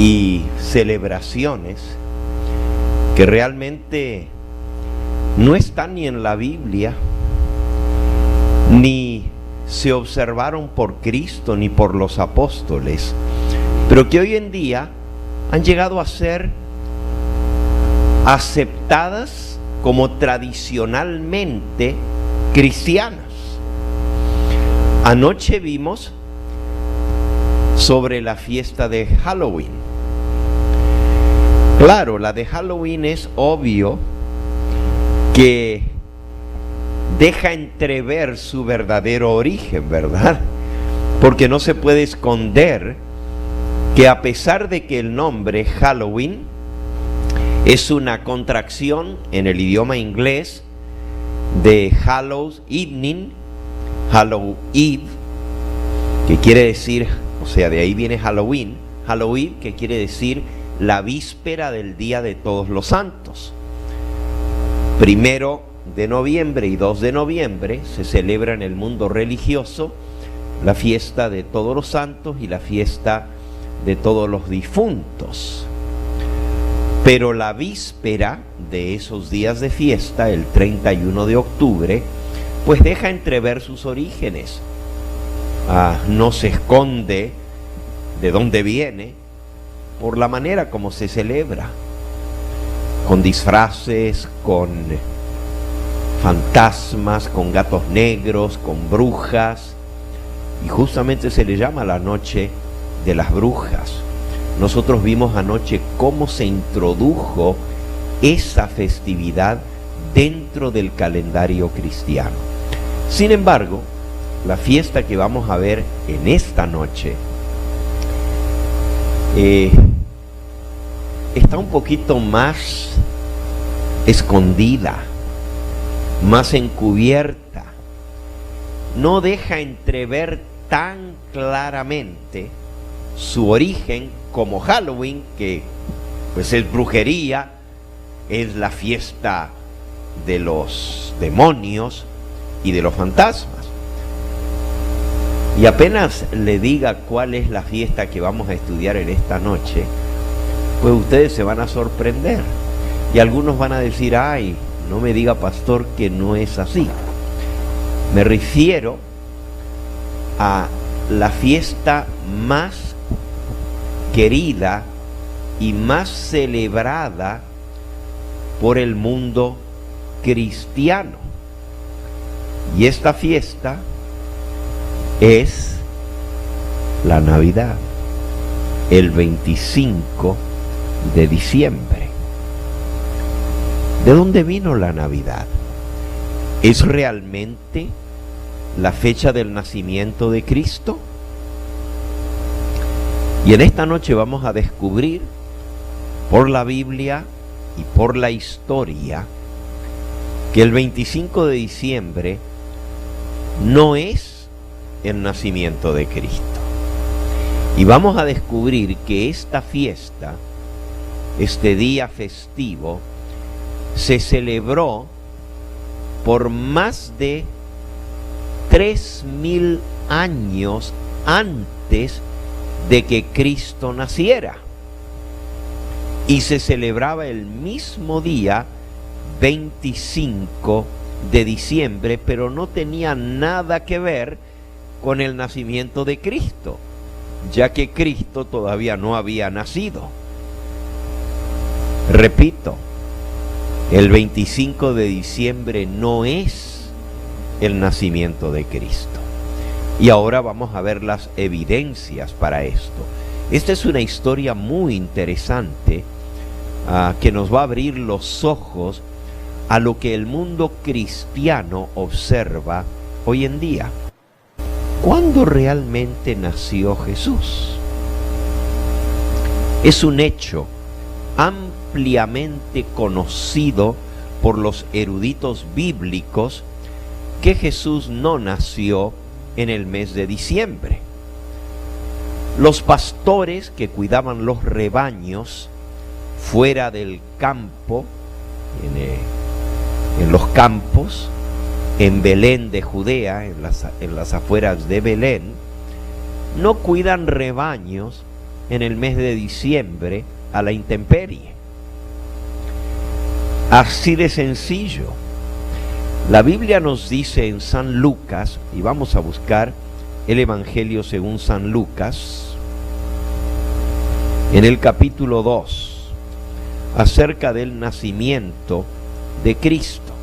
y celebraciones que realmente no están ni en la Biblia, ni se observaron por Cristo ni por los apóstoles, pero que hoy en día han llegado a ser aceptadas como tradicionalmente cristianas. Anoche vimos sobre la fiesta de Halloween. Claro, la de Halloween es obvio que deja entrever su verdadero origen, ¿verdad? Porque no se puede esconder que a pesar de que el nombre Halloween es una contracción en el idioma inglés de Hallows Evening, Hallow Eve, que quiere decir, o sea, de ahí viene Halloween, Hallow Eve, que quiere decir la víspera del Día de Todos los Santos. 1 de noviembre y 2 de noviembre se celebra en el mundo religioso la fiesta de Todos los Santos y la fiesta de todos los difuntos. Pero la víspera de esos días de fiesta, el 31 de octubre, pues deja entrever sus orígenes. No se esconde de dónde viene por la manera como se celebra, con disfraces, con fantasmas, con gatos negros, con brujas, y justamente se le llama la noche de las brujas. Nosotros vimos anoche cómo se introdujo esa festividad dentro del calendario cristiano. Sin embargo, la fiesta que vamos a ver en esta noche está un poquito más escondida, más encubierta. No deja entrever tan claramente su origen como Halloween, que pues es brujería, es la fiesta de los demonios y de los fantasmas. Y apenas le diga cuál es la fiesta que vamos a estudiar en esta noche, pues ustedes se van a sorprender. Y algunos van a decir, ay, no me diga, pastor, que no es así. Me refiero a la fiesta más querida y más celebrada por el mundo cristiano. Y esta fiesta es la Navidad, el 25 de diciembre. ¿De dónde vino la Navidad? ¿Es realmente la fecha del nacimiento de Cristo? Y en esta noche vamos a descubrir por la Biblia y por la historia que el 25 de diciembre no es el nacimiento de Cristo. Y vamos a descubrir que esta fiesta, este día festivo, se celebró por más de 3000 años antes de que Cristo naciera, y se celebraba el mismo día 25 de diciembre, pero no tenía nada que ver con el nacimiento de Cristo, ya que Cristo todavía no había nacido. Repito, el 25 de diciembre no es el nacimiento de Cristo. Y ahora vamos a ver las evidencias para esto. Esta es una historia muy interesante que nos va a abrir los ojos a lo que el mundo cristiano observa hoy en día. ¿Cuándo realmente nació Jesús? Es un hecho ampliamente conocido por los eruditos bíblicos que Jesús no nació en el mes de diciembre. Los pastores que cuidaban los rebaños fuera del campo, en los campos, en Belén de Judea, en las afueras de Belén, no cuidan rebaños en el mes de diciembre a la intemperie. Así de sencillo. La Biblia nos dice en San Lucas, y vamos a buscar el Evangelio según San Lucas, en el capítulo 2, acerca del nacimiento de Cristo.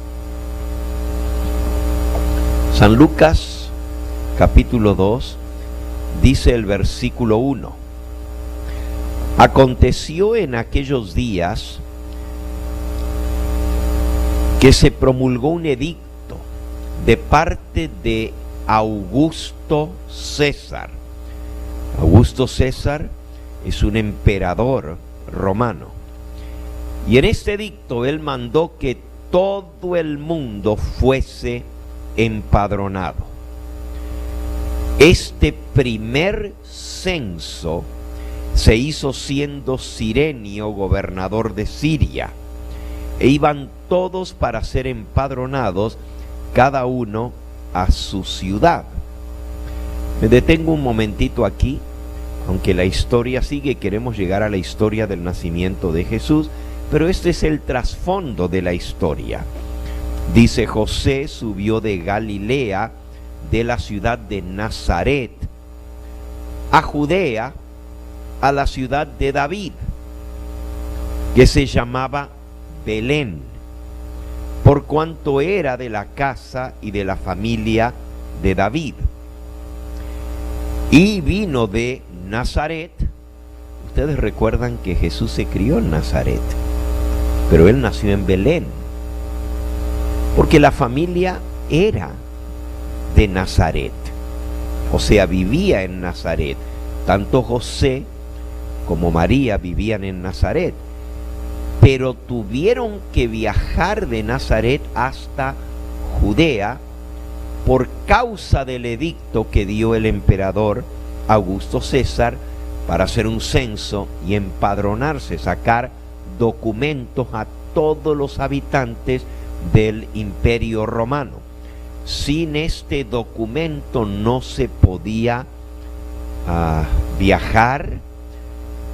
San Lucas, capítulo 2, dice el versículo 1. Aconteció en aquellos días que se promulgó un edicto de parte de Augusto César. Augusto César es un emperador romano. Y en este edicto él mandó que todo el mundo fuese empadronado. Este primer censo se hizo siendo Cirenio gobernador de Siria, e iban todos para ser empadronados, cada uno a su ciudad. Me detengo un momentito aquí, aunque la historia sigue, queremos llegar a la historia del nacimiento de Jesús, pero este es el trasfondo de la historia. Dice: José subió de Galilea, de la ciudad de Nazaret, a Judea, a la ciudad de David, que se llamaba Belén, por cuanto era de la casa y de la familia de David. Y vino de Nazaret. Ustedes recuerdan que Jesús se crió en Nazaret, pero él nació en Belén, porque la familia era de Nazaret, o sea, vivía en Nazaret. Tanto José como María vivían en Nazaret, pero tuvieron que viajar de Nazaret hasta Judea por causa del edicto que dio el emperador Augusto César para hacer un censo y empadronarse, sacar documentos a todos los habitantes del Imperio Romano. Sin este documento no se podía viajar.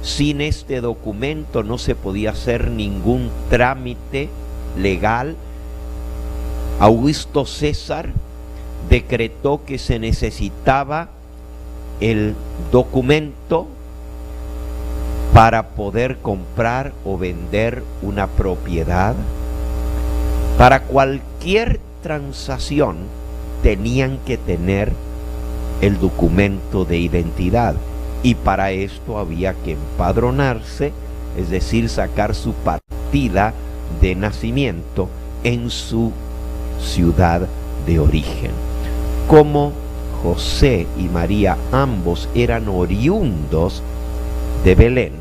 Sin este documento no se podía hacer ningún trámite legal. Augusto César decretó que se necesitaba el documento para poder comprar o vender una propiedad. Para cualquier transacción tenían que tener el documento de identidad, y para esto había que empadronarse, es decir, sacar su partida de nacimiento en su ciudad de origen. Como José y María ambos eran oriundos de Belén,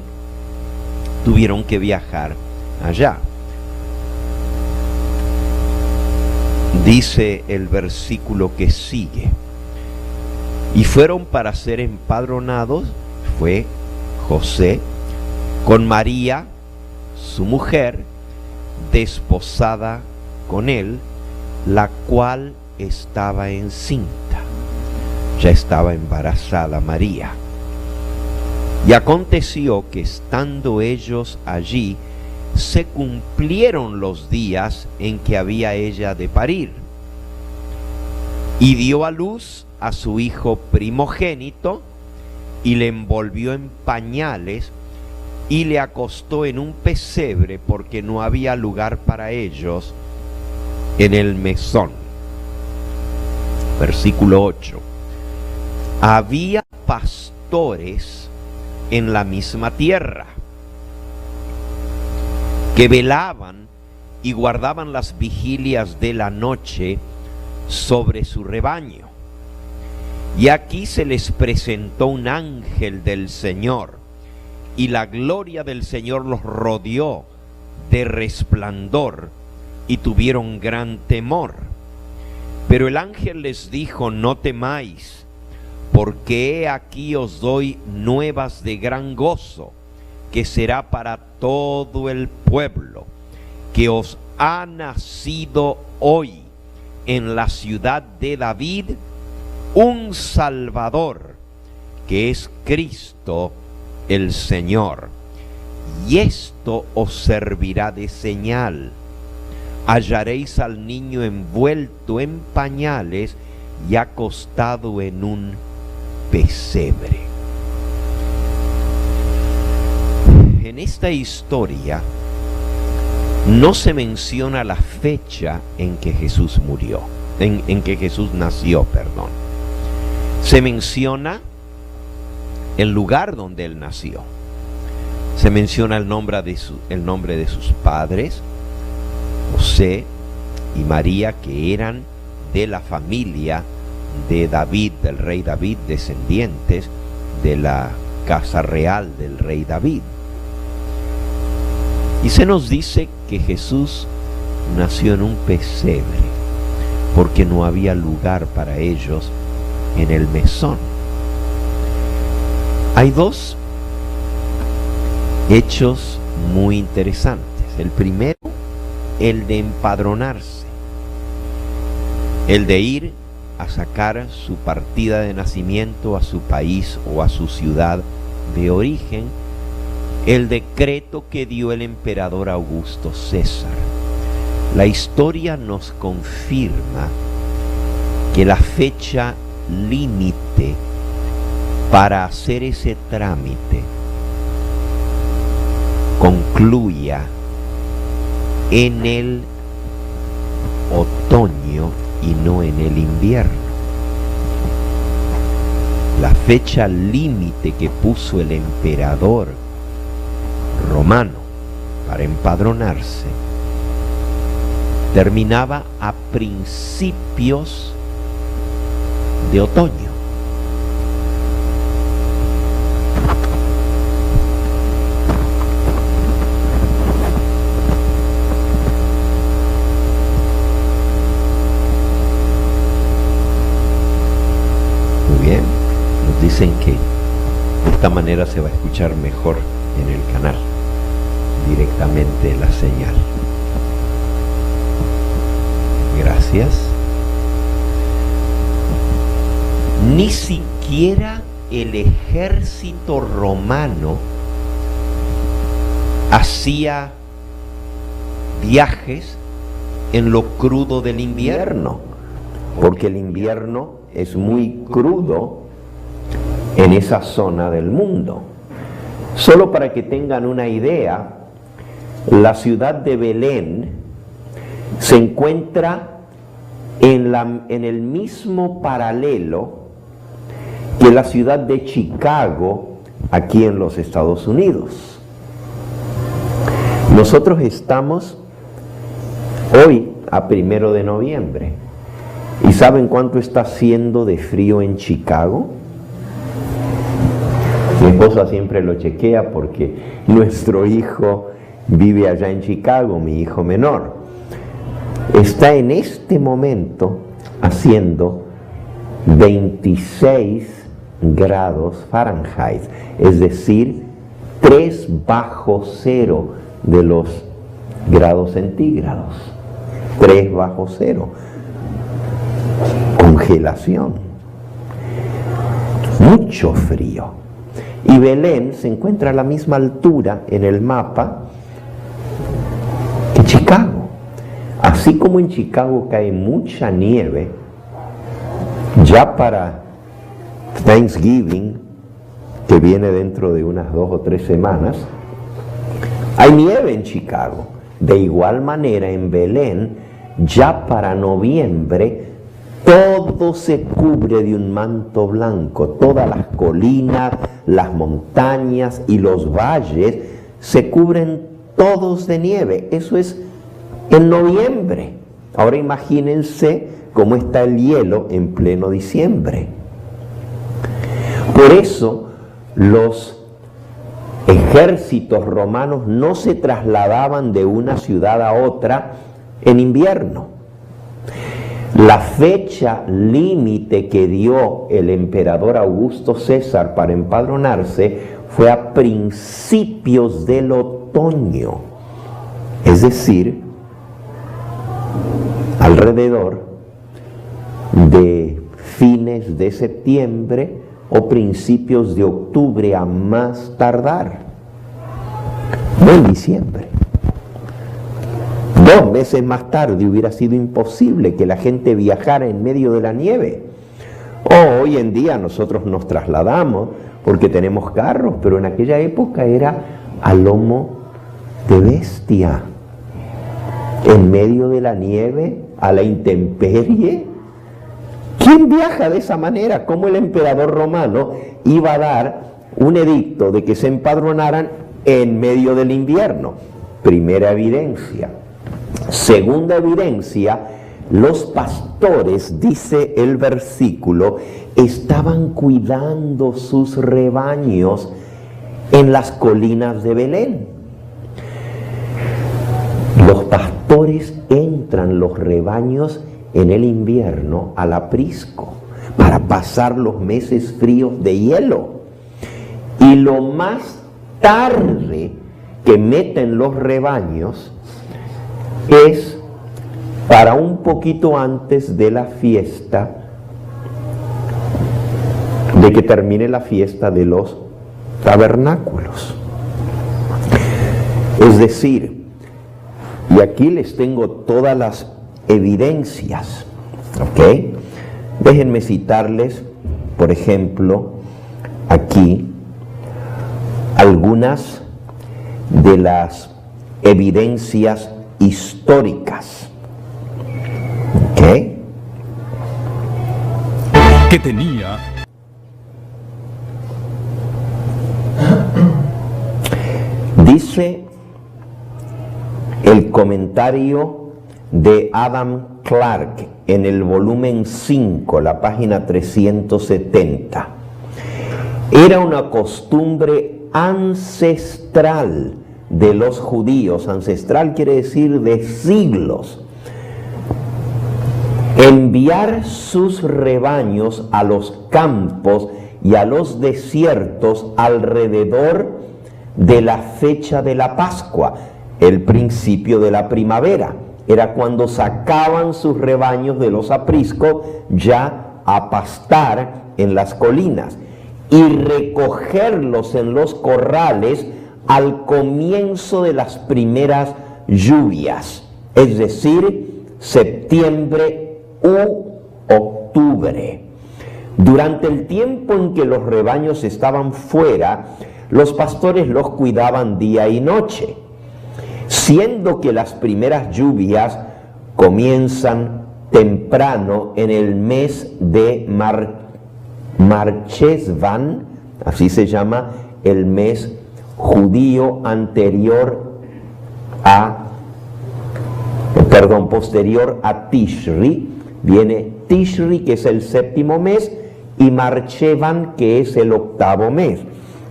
tuvieron que viajar allá. Dice el versículo que sigue: y fueron para ser empadronados, fue José con María, su mujer, desposada con él, la cual estaba encinta. Ya estaba embarazada María. Y aconteció que estando ellos allí, se cumplieron los días en que había ella de parir, y dio a luz a su hijo primogénito, y le envolvió en pañales, y le acostó en un pesebre, porque no había lugar para ellos en el mesón. Versículo 8. Había pastores en la misma tierra, que velaban y guardaban las vigilias de la noche sobre su rebaño. Y aquí se les presentó un ángel del Señor, y la gloria del Señor los rodeó de resplandor, y tuvieron gran temor. Pero el ángel les dijo: no temáis, porque he aquí os doy nuevas de gran gozo, que será para todo el pueblo, que os ha nacido hoy en la ciudad de David un Salvador, que es Cristo el Señor. Y esto os servirá de señal. Hallaréis al niño envuelto en pañales y acostado en un pesebre. En esta historia no se menciona la fecha en que Jesús murió, en que Jesús nació, perdón. Se menciona el lugar donde él nació. Se menciona el nombre de sus padres, José y María, que eran de la familia de David, del rey David, descendientes de la casa real del rey David. Y se nos dice que Jesús nació en un pesebre, porque no había lugar para ellos en el mesón. Hay dos hechos muy interesantes. El primero, el de empadronarse, el de ir a sacar su partida de nacimiento a su país o a su ciudad de origen, el decreto que dio el emperador Augusto César. La historia nos confirma que la fecha límite para hacer ese trámite concluya en el otoño y no en el invierno. La fecha límite que puso el emperador romano para empadronarse terminaba a principios de otoño. Muy bien, nos dicen que de esta manera se va a escuchar mejor en el canal, directamente la señal. Gracias. Ni siquiera el ejército romano hacía viajes en lo crudo del invierno, porque el invierno es muy crudo en esa zona del mundo. Solo para que tengan una idea, la ciudad de Belén se encuentra en el mismo paralelo que la ciudad de Chicago, aquí en los Estados Unidos. Nosotros estamos hoy a 1 de noviembre. ¿Y saben cuánto está haciendo de frío en Chicago? Mi esposa siempre lo chequea porque nuestro hijo vive allá en Chicago, mi hijo menor. Está en este momento haciendo 26 grados Fahrenheit, es decir, 3 bajo cero de los grados centígrados. 3 bajo cero. Congelación. Mucho frío. Y Belén se encuentra a la misma altura en el mapa que Chicago. Así como en Chicago cae mucha nieve, ya para Thanksgiving, que viene dentro de unas 2 o 3 semanas, hay nieve en Chicago. De igual manera en Belén, ya para noviembre, todo se cubre de un manto blanco. Todas las colinas, las montañas y los valles se cubren todos de nieve. Eso es en noviembre. Ahora imagínense cómo está el hielo en pleno diciembre. Por eso los ejércitos romanos no se trasladaban de una ciudad a otra en invierno. La fecha límite que dio el emperador Augusto César para empadronarse fue a principios del otoño, es decir, alrededor de fines de septiembre o principios de octubre a más tardar. No en diciembre. 2 meses más tarde hubiera sido imposible que la gente viajara en medio de la nieve. Hoy en día nosotros nos trasladamos porque tenemos carros, pero en aquella época era a lomo de bestia, en medio de la nieve, a la intemperie. ¿Quién viaja de esa manera? ¿Cómo el emperador romano iba a dar un edicto de que se empadronaran en medio del invierno? Primera evidencia. Segunda evidencia, los pastores, dice el versículo, estaban cuidando sus rebaños en las colinas de Belén. Los pastores entran los rebaños en el invierno al aprisco para pasar los meses fríos de hielo. Y lo más tarde que meten los rebaños es para un poquito antes de la fiesta, de que termine la fiesta de los tabernáculos. Es decir, y aquí les tengo todas las evidencias, ¿ok? Déjenme citarles, por ejemplo, aquí algunas de las evidencias históricas, ¿ok? Que tenía. Dice el comentario de Adam Clarke en el volumen 5, la página 370. Era una costumbre ancestral de los judíos, ancestral quiere decir de siglos, enviar sus rebaños a los campos y a los desiertos alrededor de la fecha de la Pascua, el principio de la primavera. Era cuando sacaban sus rebaños de los apriscos ya a pastar en las colinas y recogerlos en los corrales al comienzo de las primeras lluvias, es decir, septiembre u octubre. Durante el tiempo en que los rebaños estaban fuera, los pastores los cuidaban día y noche, siendo que las primeras lluvias comienzan temprano en el mes de Marchesvan, así se llama el mes judío posterior a Tishri. Viene Tishri, que es el 7º mes, y Marchevan, que es el 8º mes.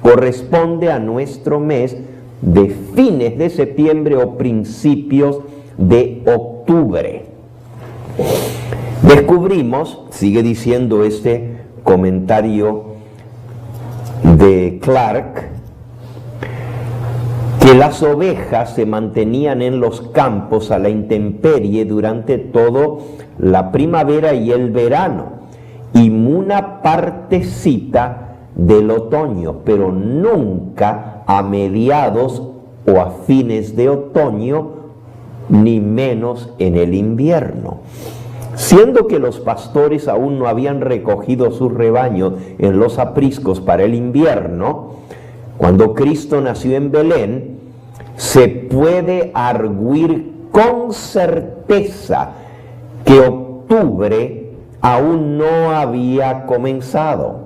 Corresponde a nuestro mes de fines de septiembre o principios de octubre. Descubrimos, sigue diciendo este comentario de Clarke, que las ovejas se mantenían en los campos a la intemperie durante toda la primavera y el verano, y una partecita del otoño, pero nunca a mediados o a fines de otoño, ni menos en el invierno. Siendo que los pastores aún no habían recogido sus rebaños en los apriscos para el invierno, cuando Cristo nació en Belén, se puede arguir con certeza que octubre aún no había comenzado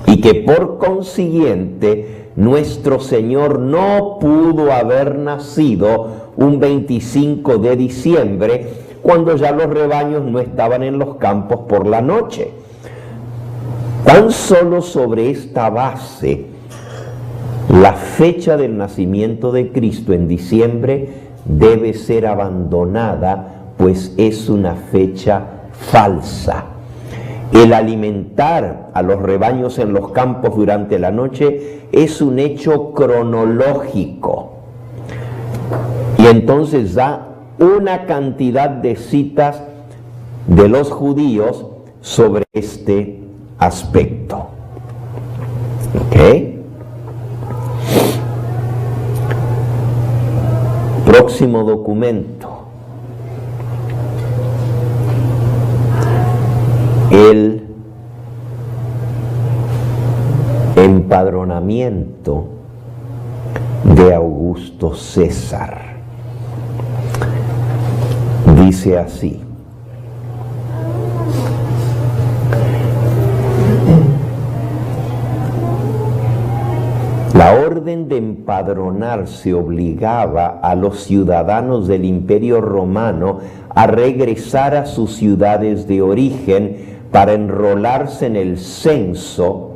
y que por consiguiente nuestro Señor no pudo haber nacido un 25 de diciembre, cuando ya los rebaños no estaban en los campos por la noche. Tan solo sobre esta base, la fecha del nacimiento de Cristo en diciembre debe ser abandonada, pues es una fecha falsa. El alimentar a los rebaños en los campos durante la noche es un hecho cronológico. Y entonces da una cantidad de citas de los judíos sobre este aspecto. ¿Ok? Próximo documento. El empadronamiento de Augusto César. Dice así: la orden de empadronarse obligaba a los ciudadanos del Imperio Romano a regresar a sus ciudades de origen para enrolarse en el censo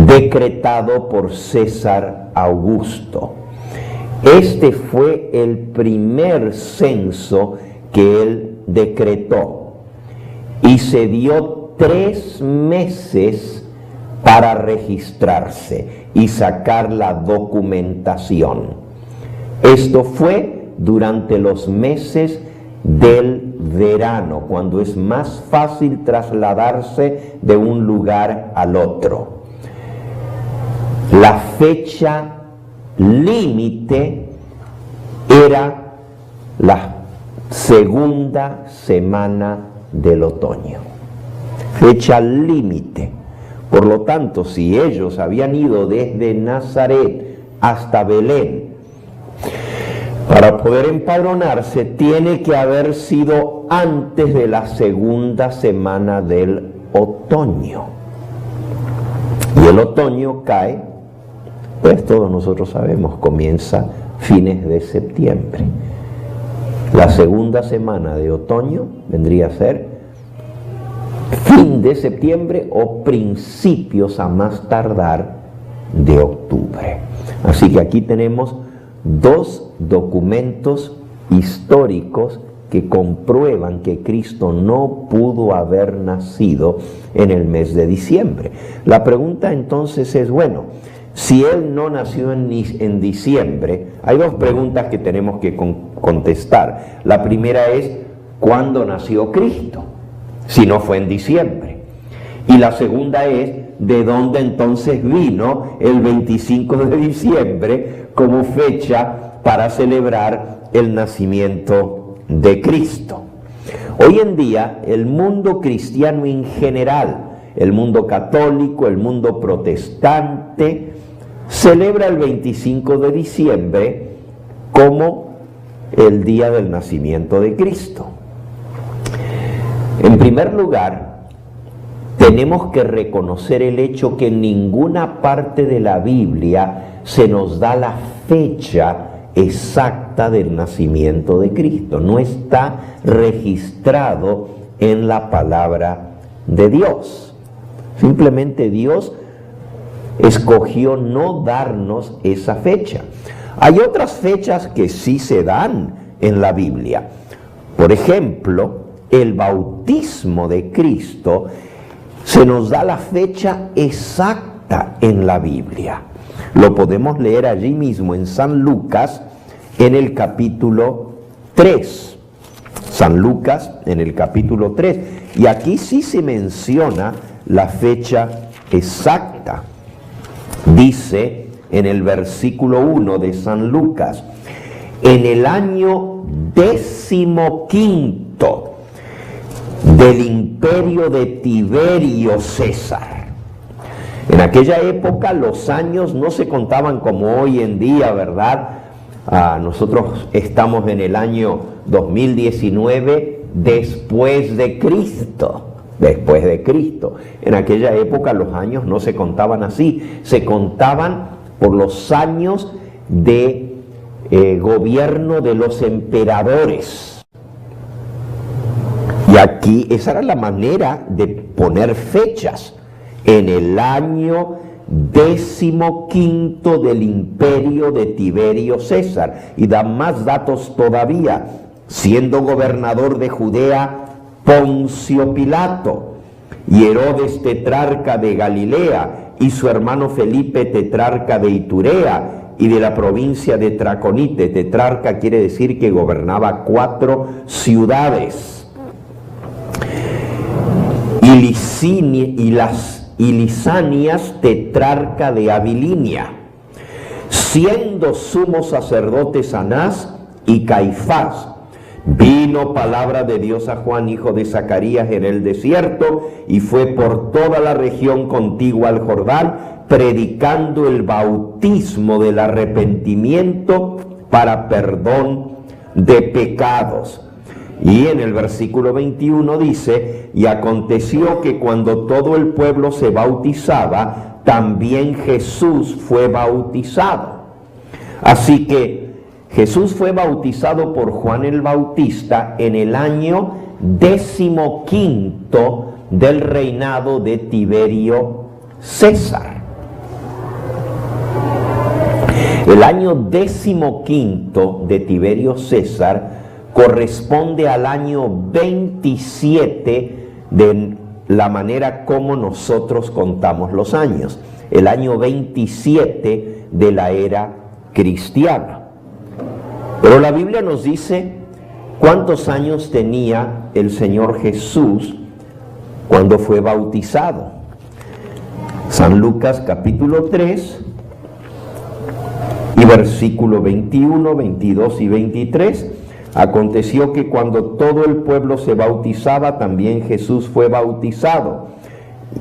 decretado por César Augusto. Este fue el primer censo que él decretó y se dio 3 meses para registrarse y sacar la documentación. Esto fue durante los meses del verano, cuando es más fácil trasladarse de un lugar al otro. La fecha límite era la segunda semana del otoño. Fecha límite. Por lo tanto, si ellos habían ido desde Nazaret hasta Belén para poder empadronarse, tiene que haber sido antes de la segunda semana del otoño. Y el otoño cae, pues todos nosotros sabemos, comienza fines de septiembre. La segunda semana de otoño vendría a ser fin de septiembre o principios a más tardar de octubre. Así que aquí tenemos 2 documentos históricos que comprueban que Cristo no pudo haber nacido en el mes de diciembre. La pregunta entonces es, bueno, si Él no nació en diciembre, hay 2 preguntas que tenemos que contestar. La primera es, ¿cuándo nació Cristo? Si no fue en diciembre. Y la segunda es, ¿de dónde entonces vino el 25 de diciembre como fecha para celebrar el nacimiento de Cristo? Hoy en día, el mundo cristiano en general, el mundo católico, el mundo protestante, celebra el 25 de diciembre como el día del nacimiento de Cristo. En primer lugar, tenemos que reconocer el hecho que en ninguna parte de la Biblia se nos da la fecha exacta del nacimiento de Cristo. No está registrado en la palabra de Dios. Simplemente Dios escogió no darnos esa fecha. Hay otras fechas que sí se dan en la Biblia. Por ejemplo, el bautismo de Cristo se nos da la fecha exacta en la Biblia. Lo podemos leer allí mismo en San Lucas en el capítulo 3. San Lucas en el capítulo 3. Y aquí sí se menciona la fecha exacta. Dice en el versículo 1 de San Lucas: en el año 15º del imperio de Tiberio César. En aquella época los años no se contaban como hoy en día, ¿verdad? Nosotros estamos en el año 2019 después de Cristo. Después de Cristo. En aquella época los años no se contaban así, se contaban por los años de gobierno de los emperadores. Y aquí esa era la manera de poner fechas. En el año 15º del imperio de Tiberio César. Y da más datos todavía. Siendo gobernador de Judea Poncio Pilato, y Herodes tetrarca de Galilea, y su hermano Felipe tetrarca de Iturea y de la provincia de Traconite. Tetrarca quiere decir que gobernaba 4 ciudades. Y Licinia, y las y Lisanias, tetrarca de Abilinia, siendo sumo sacerdotes Anás y Caifás. Vino palabra de Dios a Juan, hijo de Zacarías, en el desierto, y fue por toda la región contigua al Jordán, predicando el bautismo del arrepentimiento para perdón de pecados. Y en el versículo 21 dice: y aconteció que cuando todo el pueblo se bautizaba, también Jesús fue bautizado. Así que Jesús fue bautizado por Juan el Bautista en el año 15º del reinado de Tiberio César. El año 15º de Tiberio César corresponde al año 27 de la manera como nosotros contamos los años, el año 27 de la era cristiana. Pero la Biblia nos dice cuántos años tenía el Señor Jesús cuando fue bautizado. San Lucas capítulo 3 y versículo 21, 22 y 23. Aconteció que cuando todo el pueblo se bautizaba, también Jesús fue bautizado.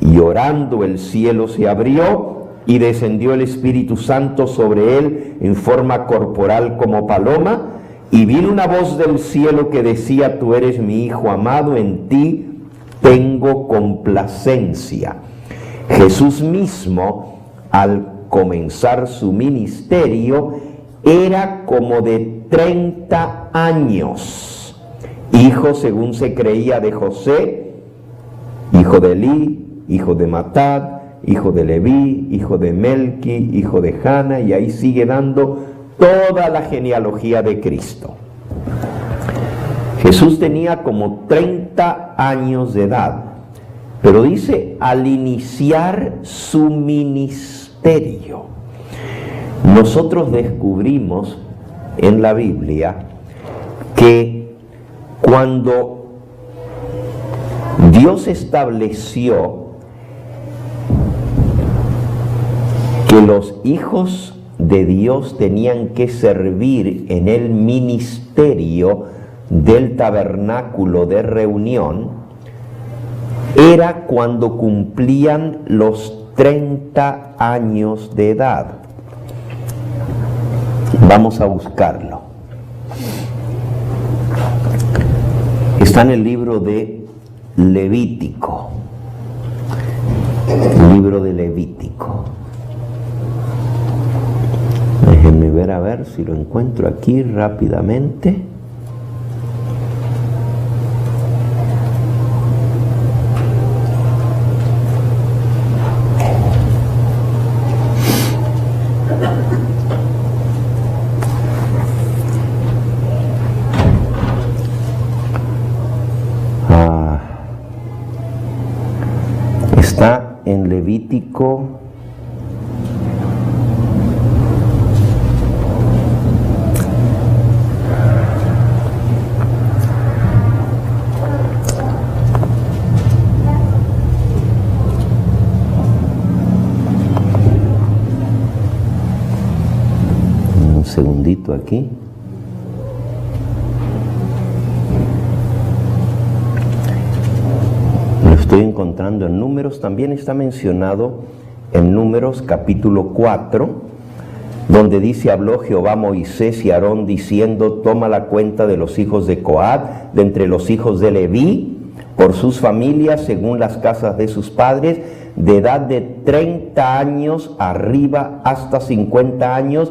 Y orando el cielo se abrió, y descendió el Espíritu Santo sobre él en forma corporal como paloma, y vino una voz del cielo que decía: tú eres mi Hijo amado, en ti tengo complacencia. Jesús mismo, al comenzar su ministerio, era como de 30 años, hijo, según se creía, de José, hijo de Elí, hijo de Matat, hijo de Leví, hijo de Melqui, hijo de Jana, y ahí sigue dando toda la genealogía de Cristo. Jesús tenía como 30 años de edad, pero dice, al iniciar su ministerio. Nosotros descubrimos en la Biblia que cuando Dios estableció que los hijos de Dios tenían que servir en el ministerio del tabernáculo de reunión, era cuando cumplían los 30 años de edad. Vamos a buscarlo. Está en el libro de Levítico. Libro de Levítico. Déjenme ver a ver si lo encuentro aquí rápidamente. Está en Levítico un segundito aquí. Estoy encontrando en Números, también está mencionado en Números capítulo 4, donde dice: habló Jehová a Moisés y a Aarón diciendo: toma la cuenta de los hijos de Coat, de entre los hijos de Leví, por sus familias, según las casas de sus padres, de edad de 30 años arriba hasta 50 años,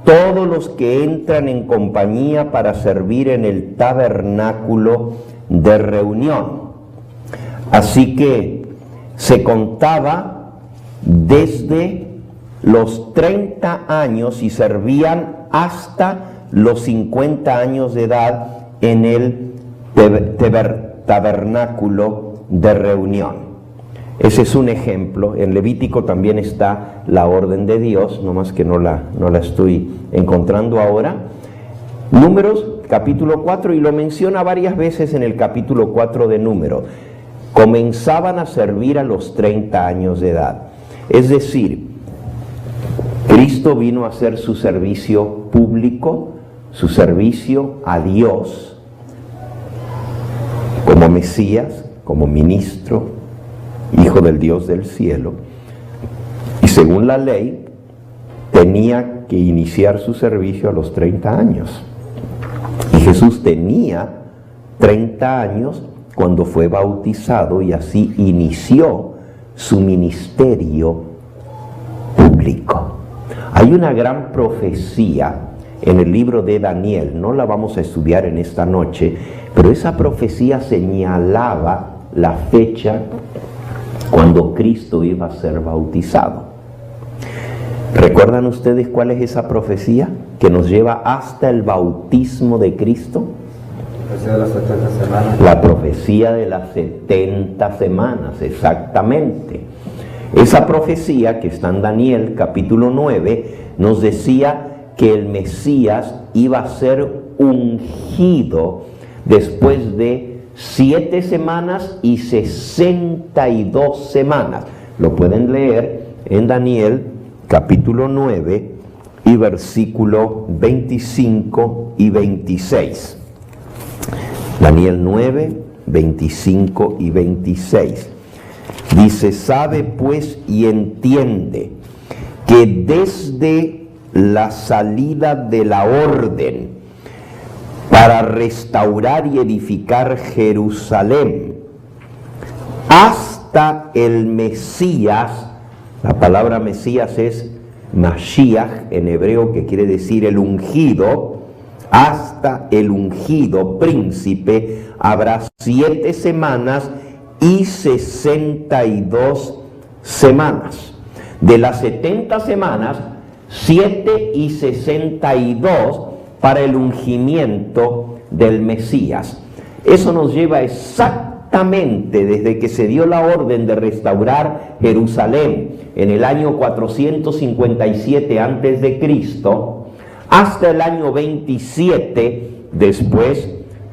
todos los que entran en compañía para servir en el tabernáculo de reunión. Así que se contaba desde los 30 años y servían hasta los 50 años de edad en el tabernáculo de reunión. Ese es un ejemplo. En Levítico también está la orden de Dios, nomás que no la estoy encontrando ahora. Números capítulo 4, y lo menciona varias veces en el capítulo 4 de Números. comenzaban a servir a los 30 años de edad. Es decir, Cristo vino a hacer su servicio público, su servicio a Dios, como Mesías, como ministro, hijo del Dios del cielo, y según la ley, tenía que iniciar su servicio a los 30 años. Y Jesús tenía 30 años cuando fue bautizado y así inició su ministerio público. Hay una gran profecía en el libro de Daniel, no la vamos a estudiar en esta noche, pero esa profecía señalaba la fecha cuando Cristo iba a ser bautizado. ¿Recuerdan ustedes cuál es esa profecía que nos lleva hasta el bautismo de Cristo? De las 70 semanas. La profecía de las 70 semanas, exactamente. Esa profecía que está en Daniel capítulo 9 nos decía que el Mesías iba a ser ungido después de 7 semanas y 62 semanas. Lo pueden leer en Daniel capítulo 9 y versículo 25 y 26. Daniel 9, 25 y 26. Dice: sabe pues y entiende que desde la salida de la orden para restaurar y edificar Jerusalén hasta el Mesías, la palabra Mesías es Mashiach en hebreo, que quiere decir el ungido, hasta el ungido príncipe habrá 7 semanas y 62 semanas. De las 70 semanas, 7 y 62 para el ungimiento del Mesías. Eso nos lleva exactamente desde que se dio la orden de restaurar Jerusalén en el año 457 antes de Cristo hasta el año 27 después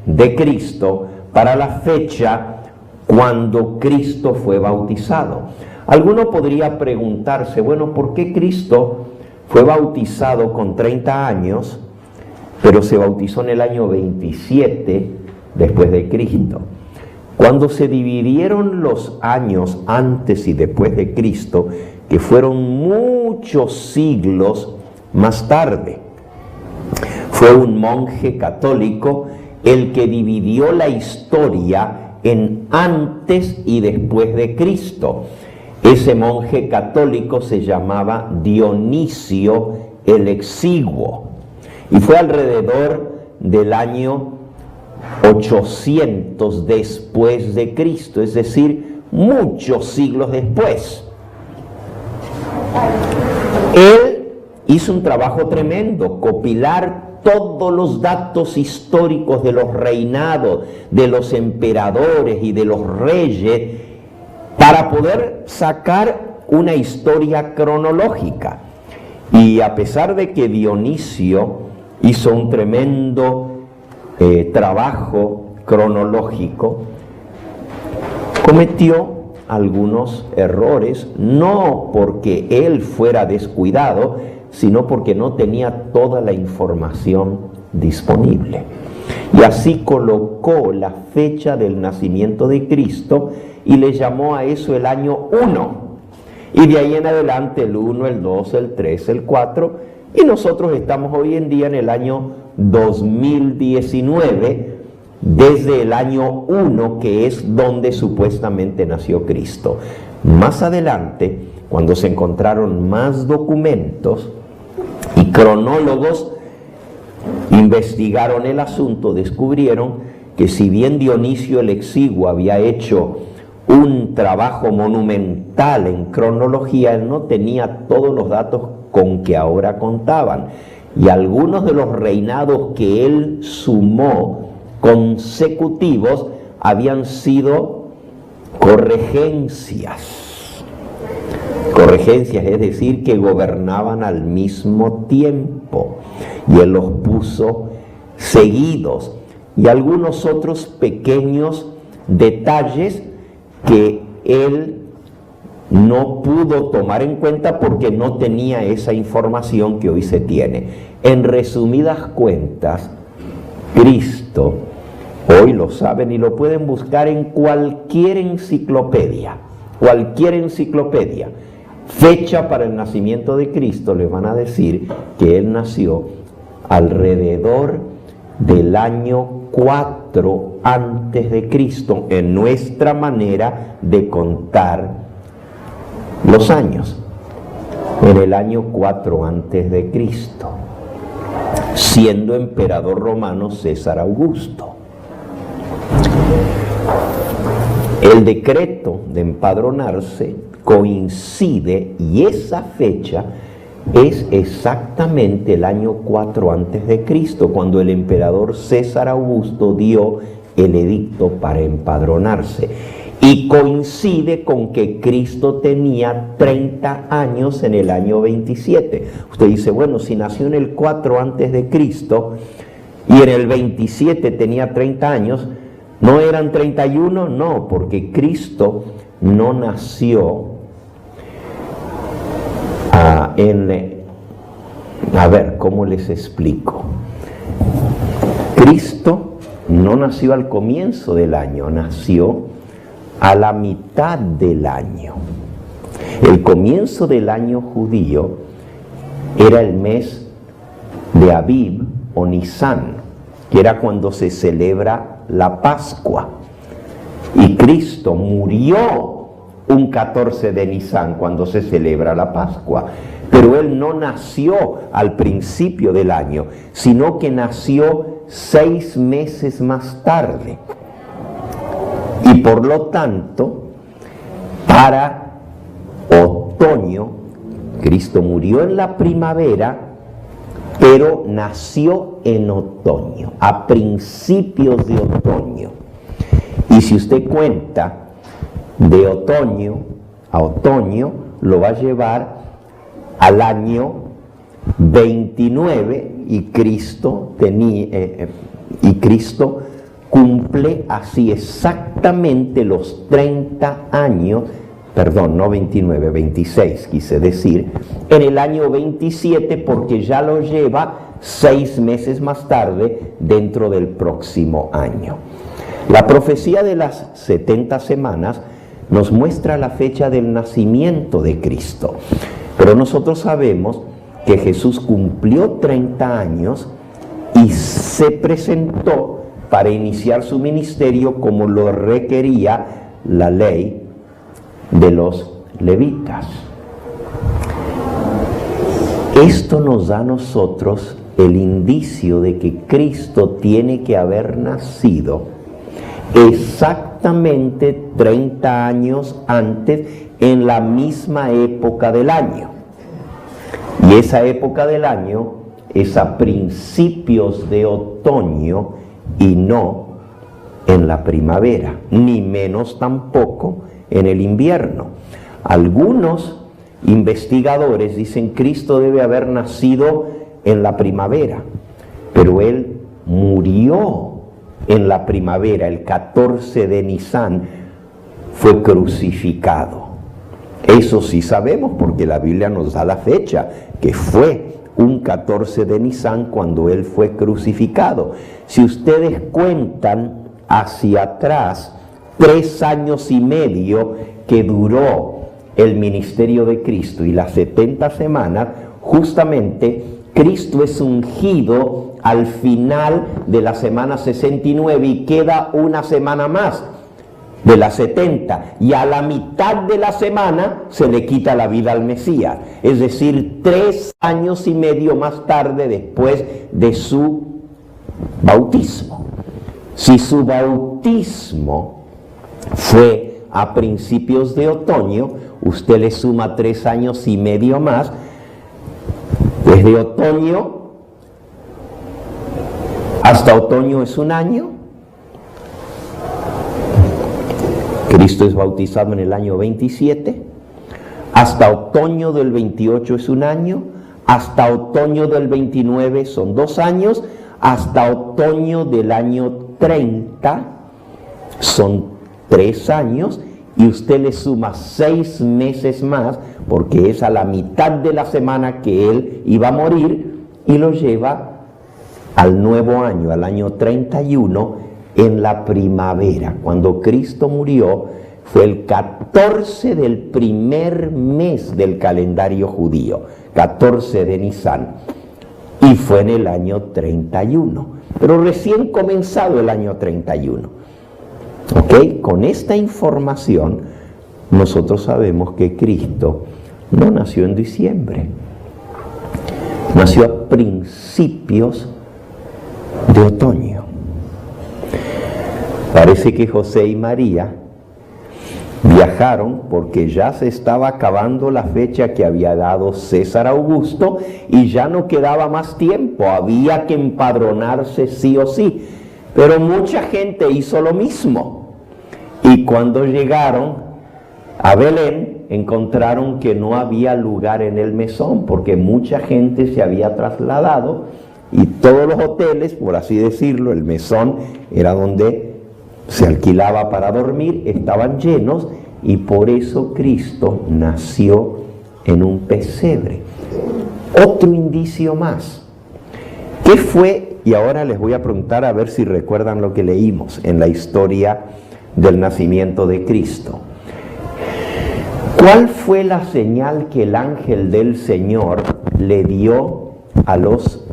de Cristo, para la fecha cuando Cristo fue bautizado. Alguno podría preguntarse, bueno, ¿por qué Cristo fue bautizado con 30 años, pero se bautizó en el año 27 después de Cristo? Cuando se dividieron los años antes y después de Cristo, que fueron muchos siglos más tarde, fue un monje católico el que dividió la historia en antes y después de Cristo. Ese monje católico se llamaba Dionisio el Exiguo y fue alrededor del año 800 después de Cristo, es decir, muchos siglos después. Él hizo un trabajo tremendo, copilar todos los datos históricos de los reinados, de los emperadores y de los reyes, para poder sacar una historia cronológica. Y a pesar de que Dionisio hizo un tremendo trabajo cronológico, cometió algunos errores, no porque él fuera descuidado, sino porque no tenía toda la información disponible. Y así colocó la fecha del nacimiento de Cristo y le llamó a eso el año 1. Y de ahí en adelante el 1, el 2, el 3, el 4. Y nosotros estamos hoy en día en el año 2019, desde el año 1, que es donde supuestamente nació Cristo. Más adelante, cuando se encontraron más documentos y cronólogos investigaron el asunto, descubrieron que si bien Dionisio el Exiguo había hecho un trabajo monumental en cronología, él no tenía todos los datos con que ahora contaban. Y algunos de los reinados que él sumó consecutivos habían sido corregencias. Corregencias, es decir, que gobernaban al mismo tiempo. Y él los puso seguidos. Y algunos otros pequeños detalles que él no pudo tomar en cuenta porque no tenía esa información que hoy se tiene. En resumidas cuentas, Cristo, hoy lo saben y lo pueden buscar en cualquier enciclopedia, fecha para el nacimiento de Cristo, le van a decir que Él nació alrededor del año 4 antes de Cristo, en nuestra manera de contar los años, en el año 4 antes de Cristo, siendo emperador romano César Augusto. El decreto de empadronarse coincide, y esa fecha es exactamente el año 4 antes de Cristo, cuando el emperador César Augusto dio el edicto para empadronarse. Y coincide con que Cristo tenía 30 años en el año 27. Usted dice, bueno, si nació en el 4 antes de Cristo y en el 27 tenía 30 años, ¿no eran 31? No, porque Cristo no nació a ver, ¿cómo les explico? Cristo no nació al comienzo del año, nació a la mitad del año. El comienzo del año judío era el mes de Abib o Nisán, que era cuando se celebra la Pascua. Y Cristo murió un 14 de Nisán cuando se celebra la Pascua. Pero Él no nació al principio del año, sino que nació 6 meses más tarde. Y por lo tanto, para otoño, Cristo murió en la primavera, pero nació en otoño, a principios de otoño. Y si usted cuenta de otoño a otoño, lo va a llevar al año 29 y Cristo cumple así exactamente los 30 años, perdón, no 29, 26 quise decir, en el año 27, porque ya lo lleva 6 meses más tarde dentro del próximo año. La profecía de las 70 semanas nos muestra la fecha del nacimiento de Cristo, pero nosotros sabemos que Jesús cumplió 30 años y se presentó para iniciar su ministerio como lo requería la ley de los levitas. Esto nos da a nosotros el indicio de que Cristo tiene que haber nacido exactamente 30 años antes, en la misma época del año. Y esa época del año es a principios de otoño y no en la primavera, ni menos tampoco en el invierno. Algunos investigadores dicen que Cristo debe haber nacido en la primavera, pero Él murió en la primavera, el 14 de Nisán fue crucificado. Eso sí sabemos porque la Biblia nos da la fecha, que fue un 14 de Nisán cuando Él fue crucificado. Si ustedes cuentan hacia atrás, 3 años y medio que duró el ministerio de Cristo y las 70 semanas, justamente Cristo es ungido al final de la semana 69 y queda una semana más de las 70, y a la mitad de la semana se le quita la vida al Mesías, es decir, 3 años y medio más tarde después de su bautismo. Si su bautismo fue a principios de otoño, usted le suma 3 años y medio más, desde otoño hasta otoño es un año. Cristo es bautizado en el año 27, hasta otoño del 28 es un año, hasta otoño del 29 son 2 años, hasta otoño del año 30 son 3 años, y usted le suma 6 meses más, porque es a la mitad de la semana que él iba a morir, y lo lleva al nuevo año, al año 31, en la primavera. Cuando Cristo murió, fue el 14 del primer mes del calendario judío, 14 de Nisan, y fue en el año 31, pero recién comenzado el año 31. ¿Ok? Con esta información, nosotros sabemos que Cristo no nació en diciembre, nació a principios de otoño. Parece que José y María viajaron porque ya se estaba acabando la fecha que había dado César Augusto y ya no quedaba más tiempo, había que empadronarse sí o sí. Pero mucha gente hizo lo mismo, y cuando llegaron a Belén encontraron que no había lugar en el mesón porque mucha gente se había trasladado y todos los hoteles, por así decirlo, el mesón era donde se alquilaba para dormir, estaban llenos, y por eso Cristo nació en un pesebre. Otro indicio más. ¿Qué fue? Y ahora les voy a preguntar a ver si recuerdan lo que leímos en la historia del nacimiento de Cristo. ¿Cuál fue la señal que el ángel del Señor le dio a los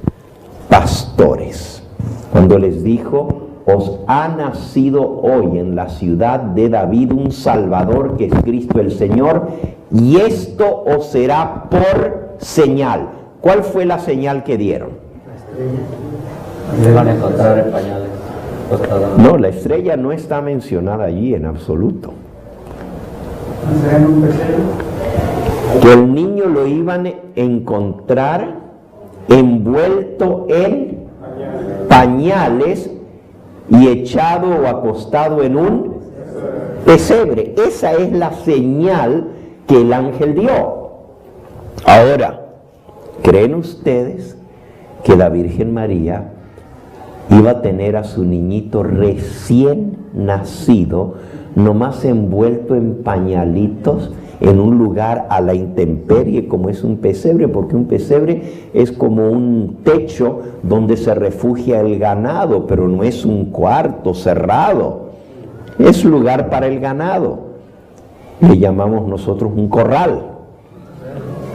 pastores cuando les dijo: os ha nacido hoy en la ciudad de David un Salvador, que es Cristo el Señor, y esto os será por señal? ¿Cuál fue la señal que dieron? Se van a encontrar en pañales. No, la estrella no está mencionada allí en absoluto. Que el niño lo iban a encontrar envuelto en pañales y echado o acostado en un pesebre. Esa es la señal que el ángel dio. Ahora, ¿creen ustedes que la Virgen María iba a tener a su niñito recién nacido, nomás envuelto en pañalitos, en un lugar a la intemperie como es un pesebre? Porque un pesebre es como un techo donde se refugia el ganado, pero no es un cuarto cerrado, es lugar para el ganado. Le llamamos nosotros un corral.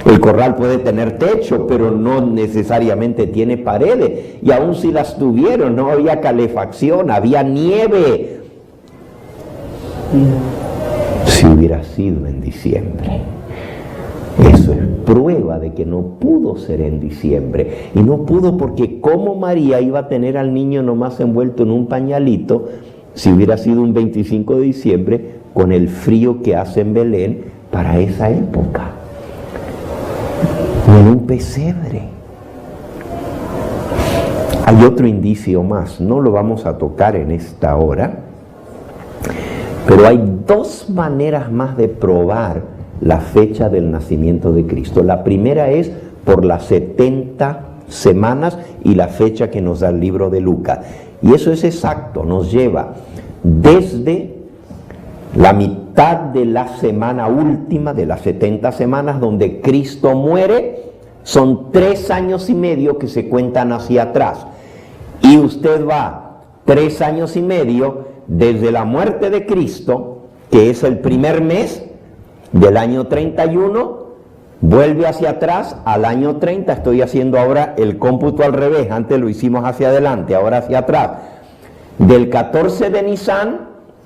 El corral puede tener techo, pero no necesariamente tiene paredes, y aun si las tuvieron, no había calefacción, había nieve. Si hubiera sido en diciembre, eso es prueba de que no pudo ser en diciembre, y no pudo porque ¿cómo María iba a tener al niño nomás envuelto en un pañalito si hubiera sido un 25 de diciembre con el frío que hace en Belén para esa época? En un pesebre. Hay otro indicio más, no lo vamos a tocar en esta hora, pero hay 2 maneras más de probar la fecha del nacimiento de Cristo. La primera es por las 70 semanas y la fecha que nos da el libro de Lucas. Y eso es exacto, nos lleva desde la mitad de la semana última de las 70 semanas donde Cristo muere. Son 3 años y medio que se cuentan hacia atrás, y usted va 3 años y medio desde la muerte de Cristo, que es el primer mes del año 31, vuelve hacia atrás al año 30. Estoy haciendo ahora el cómputo al revés, antes lo hicimos hacia adelante, ahora hacia atrás. Del 14 de Nisan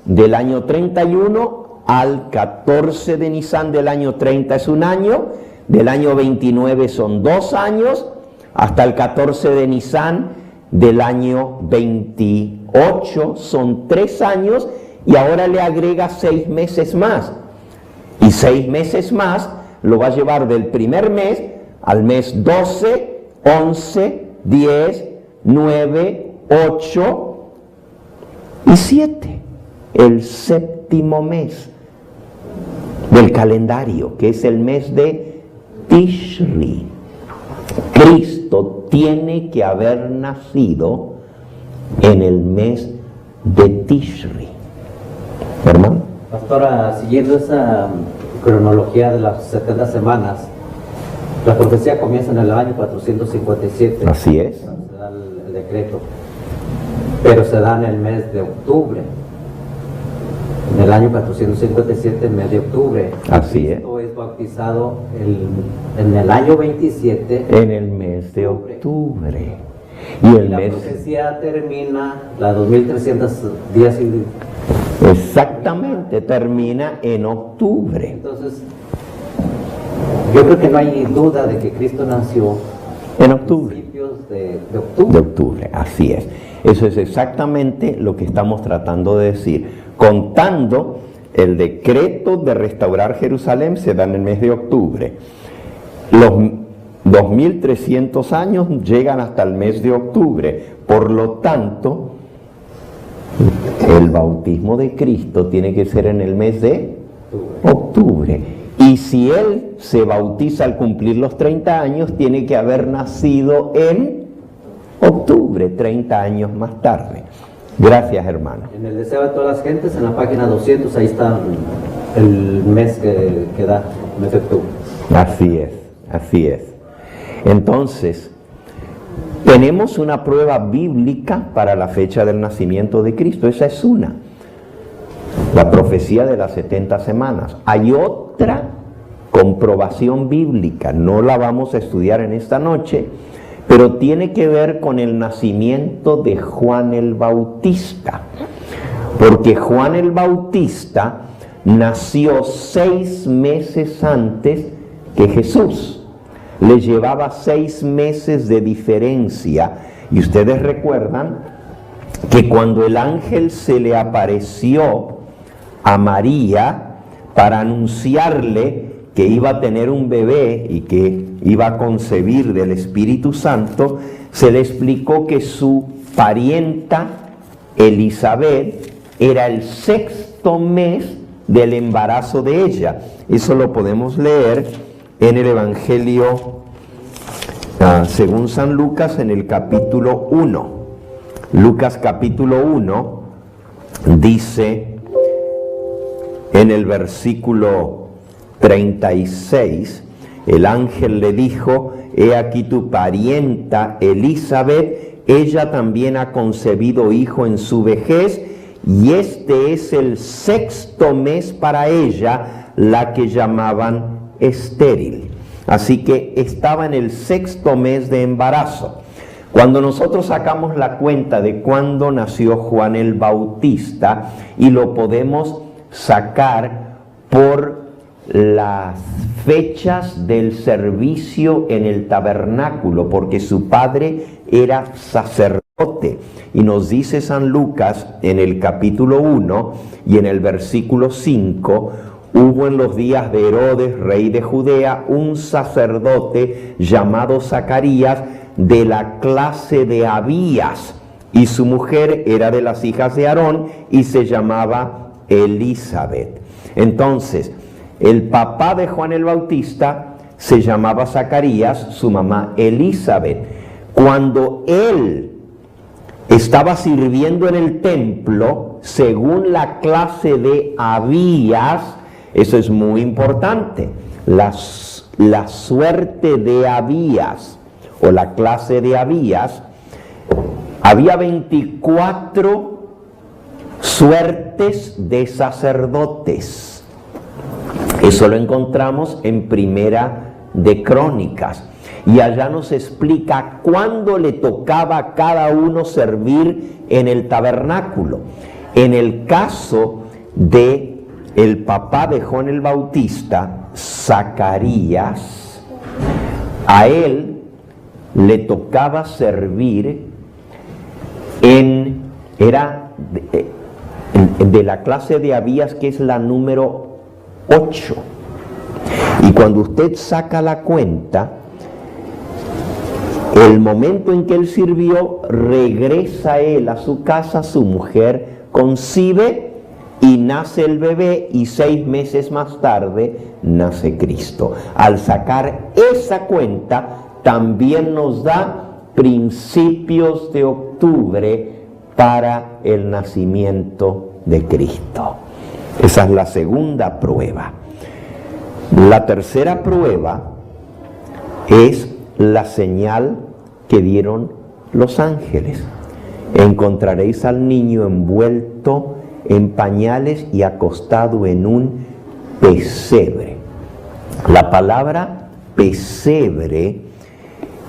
del año 31 al 14 de Nisan del año 30 es un año, del año 29 son 2 años, hasta el 14 de Nisan del año 28 son 3 años, y ahora le agrega 6 meses más, y 6 meses más lo va a llevar del primer mes al mes 12, 11, 10, 9, 8 y 7, el 7º mes del calendario, que es el mes de Tishri. Cristo tiene que haber nacido en el mes de Tishri. ¿Hermano? Pastora, siguiendo esa cronología de las 70 semanas, la profecía comienza en el año 457. Así es. Se da el decreto, pero se da en el mes de octubre. En el año 457, el mes de octubre. Así es. Cristo es bautizado en el año 27. En el mes de octubre. Y Y el la mes... profecía termina la 2300 días y... Exactamente, termina en octubre. Entonces, yo creo que no hay duda de que Cristo nació En a octubre. principios de De octubre. octubre, así es. Eso es exactamente lo que estamos tratando de decir. Contando el decreto de restaurar Jerusalén se da en el mes de octubre. Los 2300 años llegan hasta el mes de octubre. Por lo tanto, el bautismo de Cristo tiene que ser en el mes de octubre. Y si Él se bautiza al cumplir los 30 años, tiene que haber nacido en octubre, 30 años más tarde. Gracias, hermano. En el deseo de todas las gentes, en la página 200, ahí está el mes que da, el mes de octubre. Así es, así es. Entonces, tenemos una prueba bíblica para la fecha del nacimiento de Cristo. Esa es una. La profecía de las 70 semanas. Hay otra comprobación bíblica. No la vamos a estudiar en esta noche, pero tiene que ver con el nacimiento de Juan el Bautista. Porque Juan el Bautista nació 6 meses antes que Jesús. Le llevaba 6 meses de diferencia. Y ustedes recuerdan que cuando el ángel se le apareció a María para anunciarle que iba a tener un bebé y que iba a concebir del Espíritu Santo, se le explicó que su parienta Elizabeth era el 6º mes del embarazo de ella. Eso lo podemos leer en el Evangelio según San Lucas, en el capítulo 1. Lucas capítulo 1 dice en el versículo 36, el ángel le dijo: he aquí tu parienta Elizabeth, ella también ha concebido hijo en su vejez, y este es el 6º mes para ella, la que llamaban estéril. Así que estaba en el 6º mes de embarazo. Cuando nosotros sacamos la cuenta de cuándo nació Juan el Bautista, y lo podemos sacar por las fechas del servicio en el tabernáculo, porque su padre era sacerdote. Y nos dice San Lucas en el capítulo 1 y en el versículo 5: hubo en los días de Herodes, rey de Judea, un sacerdote llamado Zacarías, de la clase de Abías, y su mujer era de las hijas de Aarón y se llamaba Elizabeth. Entonces, el papá de Juan el Bautista se llamaba Zacarías, su mamá Elizabeth. Cuando él estaba sirviendo en el templo, según la clase de Abías, eso es muy importante, la suerte de Abías o la clase de Abías, había 24 suertes de sacerdotes. Eso lo encontramos en Primera de Crónicas, y allá nos explica cuándo le tocaba a cada uno servir en el tabernáculo. En el caso de el papá de Juan el Bautista, Zacarías, a él le tocaba servir era de la clase de Abías, que es la número 8. Y cuando usted saca la cuenta, el momento en que él sirvió, regresa él a su casa, su mujer concibe y nace el bebé, y 6 meses más tarde nace Cristo. Al sacar esa cuenta, también nos da principios de octubre para el nacimiento de Cristo. Esa es la segunda prueba. La tercera prueba es la señal que dieron los ángeles. Encontraréis al niño envuelto en pañales y acostado en un pesebre. La palabra pesebre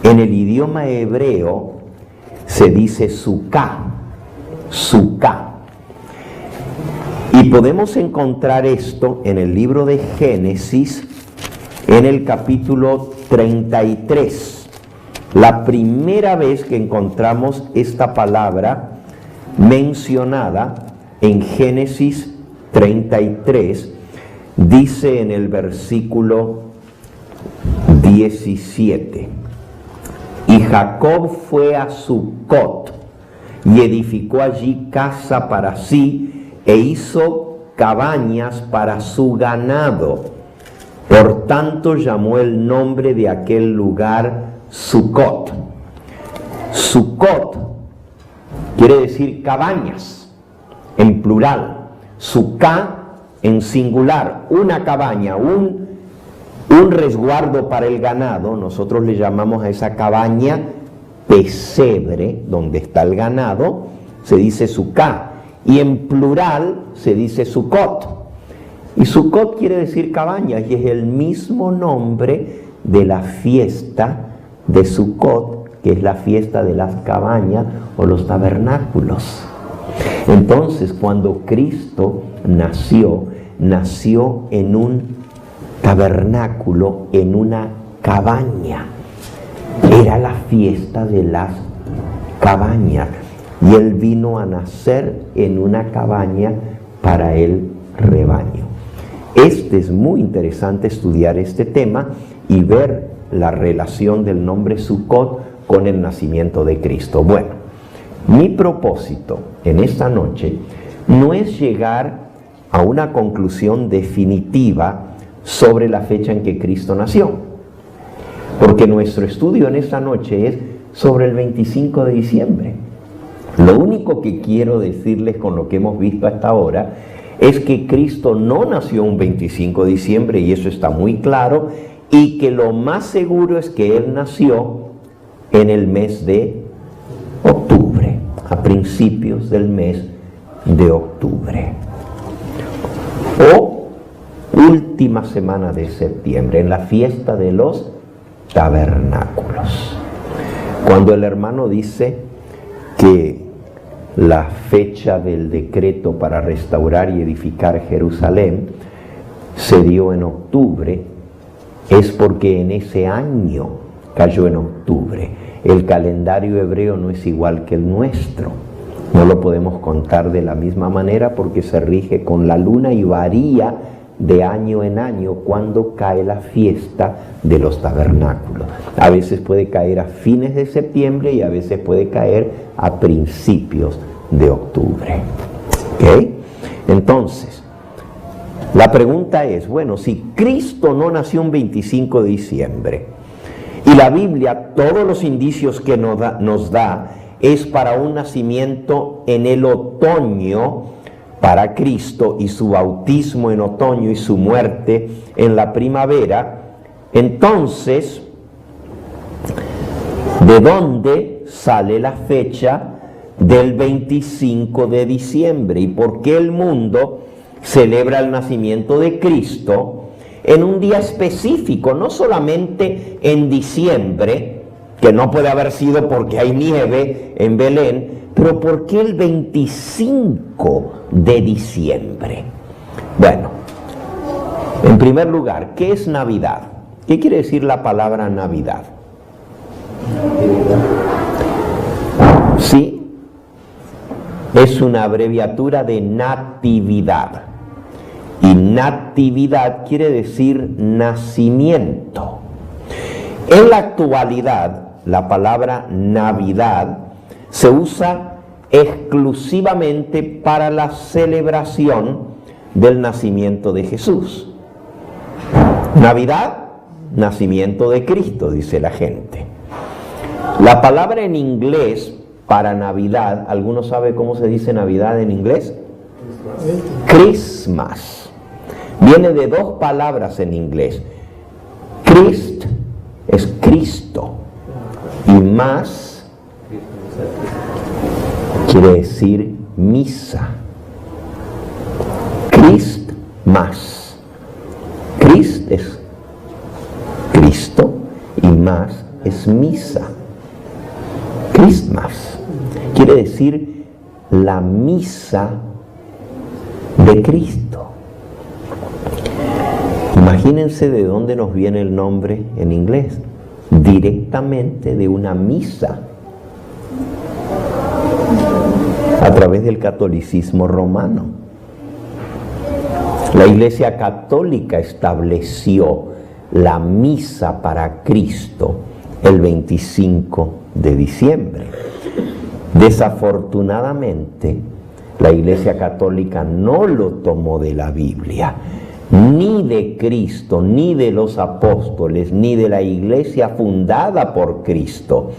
en el idioma hebreo se dice suká, suká. Y podemos encontrar esto en el libro de Génesis, en el capítulo 33. La primera vez que encontramos esta palabra mencionada en Génesis 33, dice en el versículo 17: y Jacob fue a Sucot y edificó allí casa para sí e hizo cabañas para su ganado. Por tanto llamó el nombre de aquel lugar Sucot. Sucot quiere decir cabañas en plural, Sucá en singular, una cabaña, un resguardo para el ganado. Nosotros le llamamos a esa cabaña pesebre, donde está el ganado, se dice Sucá, y en plural se dice Sucot. Y Sucot quiere decir cabañas, y es el mismo nombre de la fiesta de Sucot, que es la fiesta de las cabañas o los tabernáculos. Entonces, cuando Cristo nació en un tabernáculo, en una cabaña. Era la fiesta de las cabañas, y Él vino a nacer en una cabaña para el rebaño. Es muy interesante estudiar este tema y ver la relación del nombre Sucot con el nacimiento de Cristo. Bueno, mi propósito en esta noche no es llegar a una conclusión definitiva sobre la fecha en que Cristo nació, porque nuestro estudio en esta noche es sobre el 25 de diciembre. Lo único que quiero decirles con lo que hemos visto hasta ahora es que Cristo no nació un 25 de diciembre, y eso está muy claro, y que lo más seguro es que Él nació en el mes de octubre, a principios del mes de octubre, o última semana de septiembre, en la fiesta de los tabernáculos. Cuando el hermano dice que la fecha del decreto para restaurar y edificar Jerusalén se dio en octubre, es porque en ese año cayó en octubre. El calendario hebreo no es igual que el nuestro. No lo podemos contar de la misma manera porque se rige con la luna y varía de año en año cuando cae la fiesta de los tabernáculos. A veces puede caer a fines de septiembre y a veces puede caer a principios de octubre. ¿Ok? Entonces, la pregunta es, bueno, si Cristo no nació un 25 de diciembre y la Biblia, todos los indicios que nos da es para un nacimiento en el otoño para Cristo, y su bautismo en otoño y su muerte en la primavera, entonces, ¿de dónde sale la fecha del 25 de diciembre? ¿Y por qué el mundo celebra el nacimiento de Cristo en un día específico, no solamente en diciembre, que no puede haber sido porque hay nieve en Belén, pero ¿por qué el 25 de diciembre? Bueno, en primer lugar, ¿qué es Navidad? ¿Qué quiere decir la palabra Navidad? Sí, es una abreviatura de natividad. Y natividad quiere decir nacimiento. En la actualidad, la palabra Navidad se usa exclusivamente para la celebración del nacimiento de Jesús. Navidad, nacimiento de Cristo, dice la gente. La palabra en inglés para Navidad, ¿alguno sabe cómo se dice Navidad en inglés? Christmas. Viene de dos palabras en inglés. Christ es Cristo y más quiere decir misa. Christmas. Christ es Cristo y más es misa. Christmas quiere decir la misa de Cristo. Imagínense de dónde nos viene el nombre en inglés. Directamente de una misa a través del catolicismo romano. La Iglesia Católica estableció la misa para Cristo el 25 de diciembre. Desafortunadamente, la Iglesia Católica no lo tomó de la Biblia, ni de Cristo, ni de los apóstoles, ni de la Iglesia fundada por Cristo.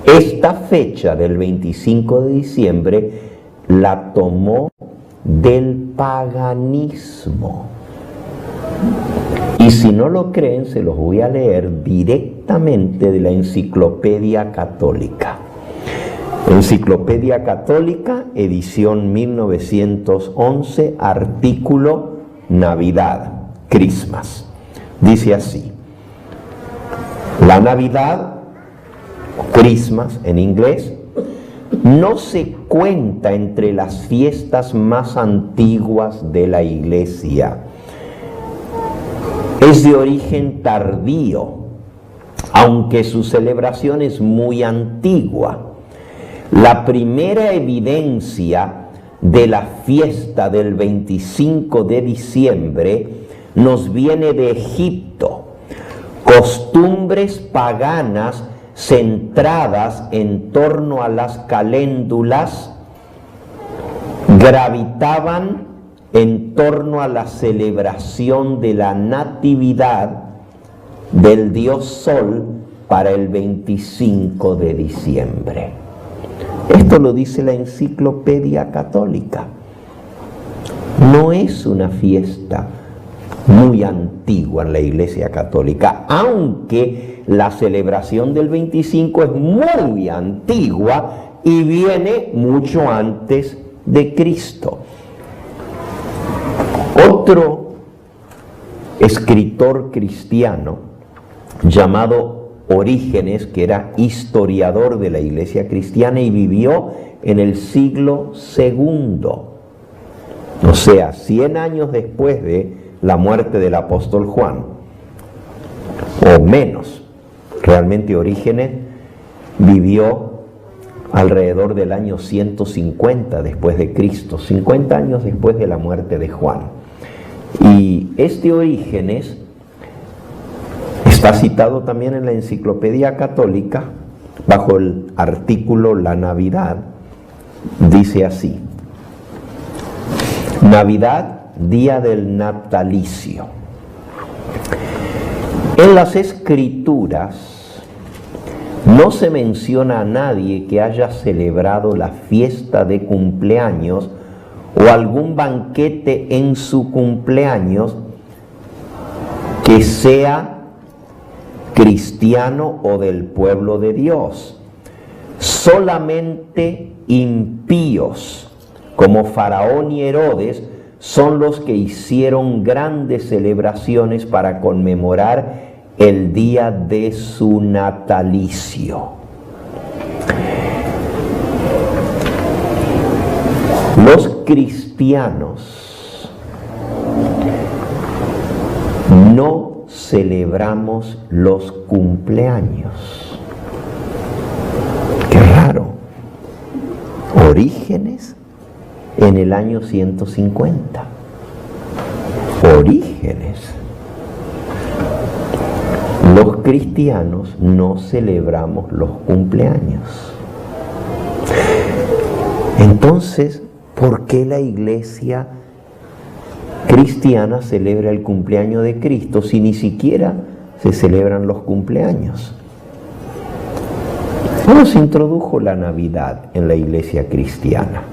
Esta fecha del 25 de diciembre la tomó del paganismo. Y si no lo creen, se los voy a leer directamente de la Enciclopedia Católica. Enciclopedia Católica, edición 1911, artículo Navidad, Christmas. Dice así: la Navidad, Christmas en inglés, no se cuenta entre las fiestas más antiguas de la Iglesia. Es de origen tardío, aunque su celebración es muy antigua. La primera evidencia de la fiesta del 25 de diciembre nos viene de Egipto. Costumbres paganas centradas en torno a las caléndulas gravitaban en torno a la celebración de la natividad del dios Sol para el 25 de diciembre. Esto lo dice la Enciclopedia Católica. No es una fiesta muy antigua en la Iglesia Católica, aunque la celebración del 25 es muy antigua y viene mucho antes de Cristo. Otro escritor cristiano llamado Orígenes, que era historiador de la Iglesia cristiana y vivió en el siglo II, o sea, 100 años después de la muerte del apóstol Juan, o menos. Realmente Orígenes vivió alrededor del año 150 después de Cristo, 50 años después de la muerte de Juan. Y este Orígenes está citado también en la Enciclopedia Católica bajo el artículo La Navidad. Dice así: Navidad, día del natalicio. En las Escrituras no se menciona a nadie que haya celebrado la fiesta de cumpleaños o algún banquete en su cumpleaños que sea cristiano o del pueblo de Dios. Solamente impíos como Faraón y Herodes son los que hicieron grandes celebraciones para conmemorar el día de su natalicio. Los cristianos no celebramos los cumpleaños. Qué raro. Orígenes en el año 150. Orígenes. Los cristianos no celebramos los cumpleaños. Entonces, ¿por qué la Iglesia cristiana celebra el cumpleaños de Cristo si ni siquiera se celebran los cumpleaños? ¿Cómo se introdujo la Navidad en la Iglesia cristiana?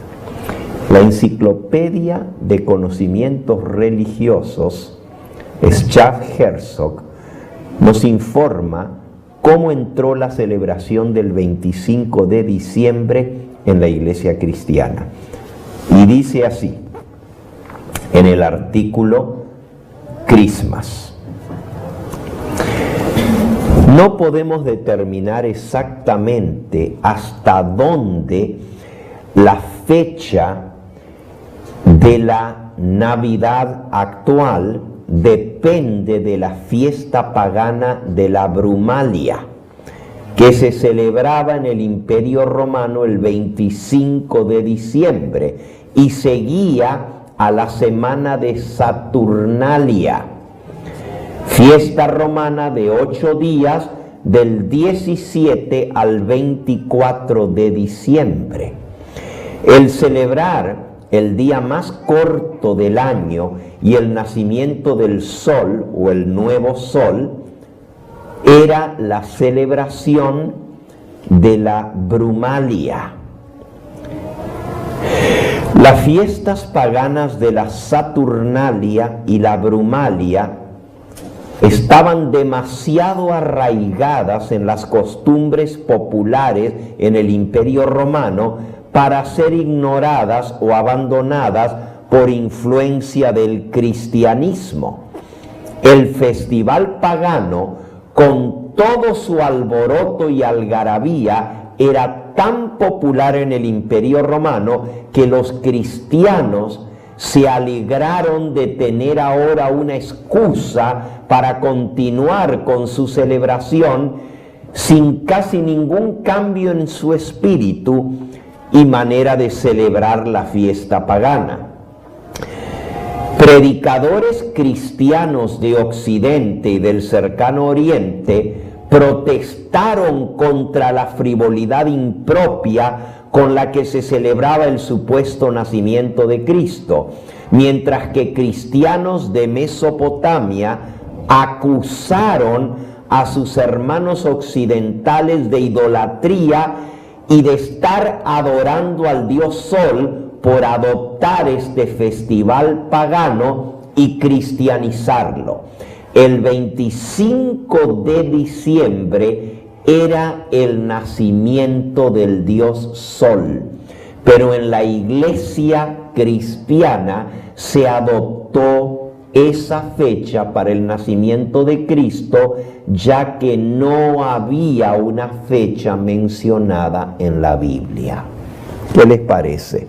La Enciclopedia de Conocimientos Religiosos, Schaff-Herzog, nos informa cómo entró la celebración del 25 de diciembre en la Iglesia cristiana. Y dice así, en el artículo Christmas: no podemos determinar exactamente hasta dónde la fecha de la Navidad actual depende de la fiesta pagana de la Brumalia, que se celebraba en el Imperio Romano el 25 de diciembre y seguía a la semana de Saturnalia, fiesta romana de 8 días del 17 al 24 de diciembre. El celebrar el día más corto del año y el nacimiento del sol o el nuevo sol era la celebración de la Brumalia. Las fiestas paganas de la Saturnalia y la Brumalia estaban demasiado arraigadas en las costumbres populares en el Imperio Romano para ser ignoradas o abandonadas por influencia del cristianismo. El festival pagano, con todo su alboroto y algarabía, era tan popular en el Imperio Romano que los cristianos se alegraron de tener ahora una excusa para continuar con su celebración sin casi ningún cambio en su espíritu y manera de celebrar la fiesta pagana. Predicadores cristianos de Occidente y del cercano Oriente protestaron contra la frivolidad impropia con la que se celebraba el supuesto nacimiento de Cristo, mientras que cristianos de Mesopotamia acusaron a sus hermanos occidentales de idolatría y de estar adorando al dios Sol por adoptar este festival pagano y cristianizarlo. El 25 de diciembre era el nacimiento del dios Sol, pero en la iglesia cristiana se adoptó esa fecha para el nacimiento de Cristo, ya que no había una fecha mencionada en la Biblia. ¿Qué les parece?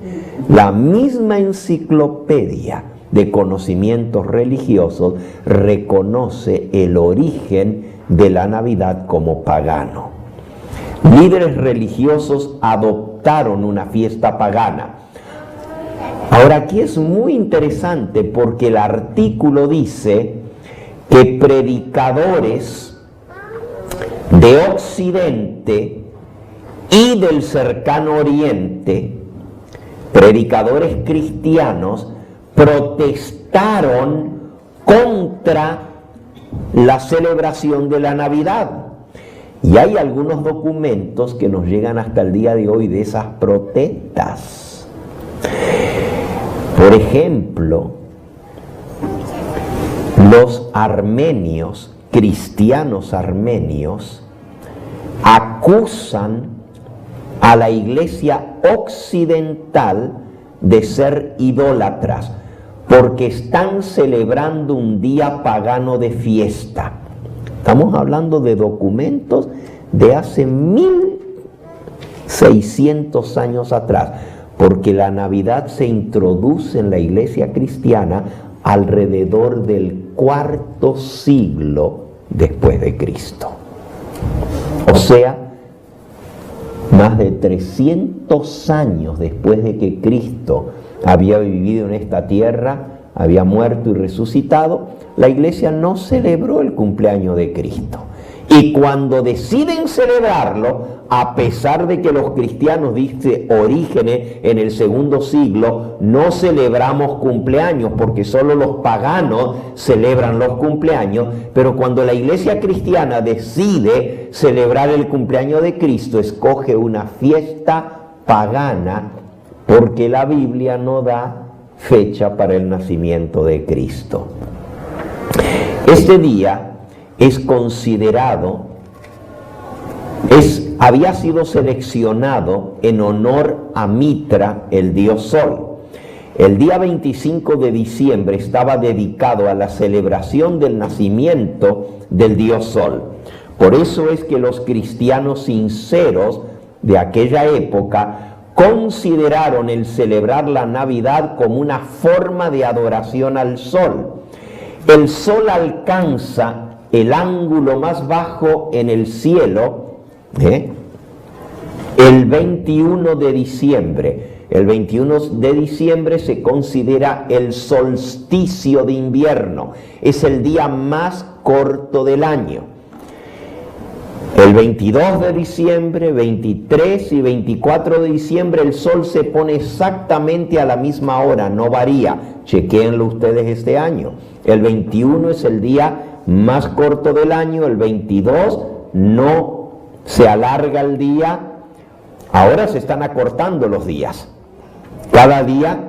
La misma Enciclopedia de Conocimientos Religiosos reconoce el origen de la Navidad como pagano. Líderes religiosos adoptaron una fiesta pagana. Ahora aquí es muy interesante porque el artículo dice que predicadores de Occidente y del cercano Oriente, predicadores cristianos, protestaron contra la celebración de la Navidad. Y hay algunos documentos que nos llegan hasta el día de hoy de esas protestas. Por ejemplo, los armenios, cristianos armenios, acusan a la iglesia occidental de ser idólatras porque están celebrando un día pagano de fiesta. Estamos hablando de documentos de hace 1600 años atrás, porque la Navidad se introduce en la iglesia cristiana alrededor del IV siglo después de Cristo. O sea, más de 300 años después de que Cristo había vivido en esta tierra, había muerto y resucitado, la iglesia no celebró el cumpleaños de Cristo. Y cuando deciden celebrarlo, a pesar de que los cristianos, dice Orígenes, en el II siglo, no celebramos cumpleaños porque solo los paganos celebran los cumpleaños, pero cuando la iglesia cristiana decide celebrar el cumpleaños de Cristo, escoge una fiesta pagana porque la Biblia no da fecha para el nacimiento de Cristo. Este día es considerado, había sido seleccionado en honor a Mitra, el dios Sol. El día 25 de diciembre estaba dedicado a la celebración del nacimiento del dios Sol. Por eso es que los cristianos sinceros de aquella época consideraron el celebrar la Navidad como una forma de adoración al sol. El sol alcanza el ángulo más bajo en el cielo el 21 de diciembre. El 21 de diciembre se considera el solsticio de invierno. Es el día más corto del año. El 22 de diciembre, 23 y 24 de diciembre el sol se pone exactamente a la misma hora, no varía. Chequéenlo ustedes este año. El 21 es el día más corto del año, el 22 no se alarga el día. Ahora se están acortando los días. Cada día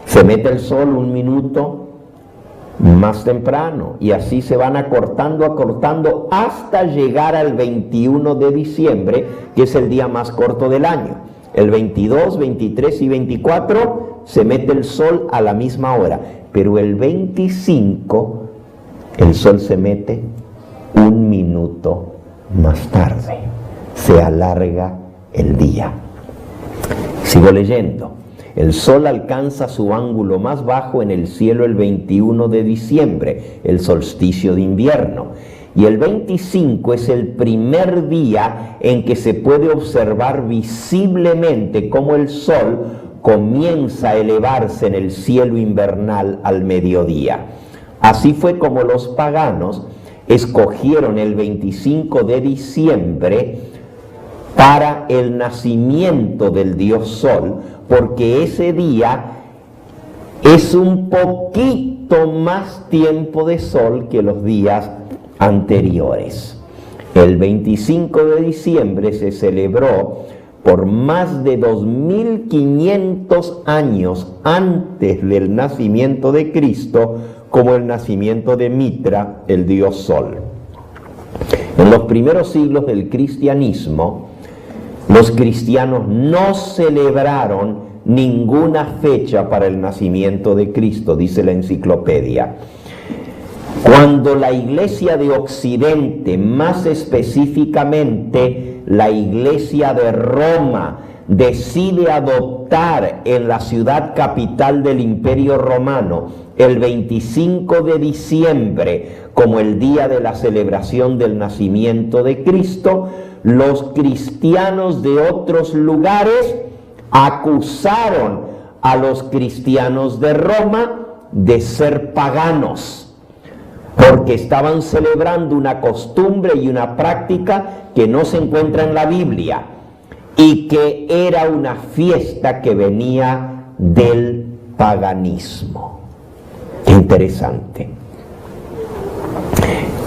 se mete el sol 1 minuto más temprano y así se van acortando hasta llegar al 21 de diciembre, que es el día más corto del año. El 22, 23 y 24 se mete el sol a la misma hora, pero el 25 el sol se mete 1 minuto más tarde, se alarga el día. Sigo leyendo. El sol alcanza su ángulo más bajo en el cielo el 21 de diciembre, el solsticio de invierno. Y el 25 es el primer día en que se puede observar visiblemente cómo el sol comienza a elevarse en el cielo invernal al mediodía. Así fue como los paganos escogieron el 25 de diciembre para el nacimiento del dios Sol, porque ese día es un poquito más tiempo de sol que los días anteriores. El 25 de diciembre se celebró por más de 2500 años antes del nacimiento de Cristo como el nacimiento de Mitra, el dios Sol. En los primeros siglos del cristianismo, los cristianos no celebraron ninguna fecha para el nacimiento de Cristo, dice la enciclopedia. Cuando la Iglesia de Occidente, más específicamente la Iglesia de Roma, decide adoptar en la ciudad capital del Imperio Romano el 25 de diciembre como el día de la celebración del nacimiento de Cristo, los cristianos de otros lugares acusaron a los cristianos de Roma de ser paganos, porque estaban celebrando una costumbre y una práctica que no se encuentra en la Biblia y que era una fiesta que venía del paganismo. Interesante.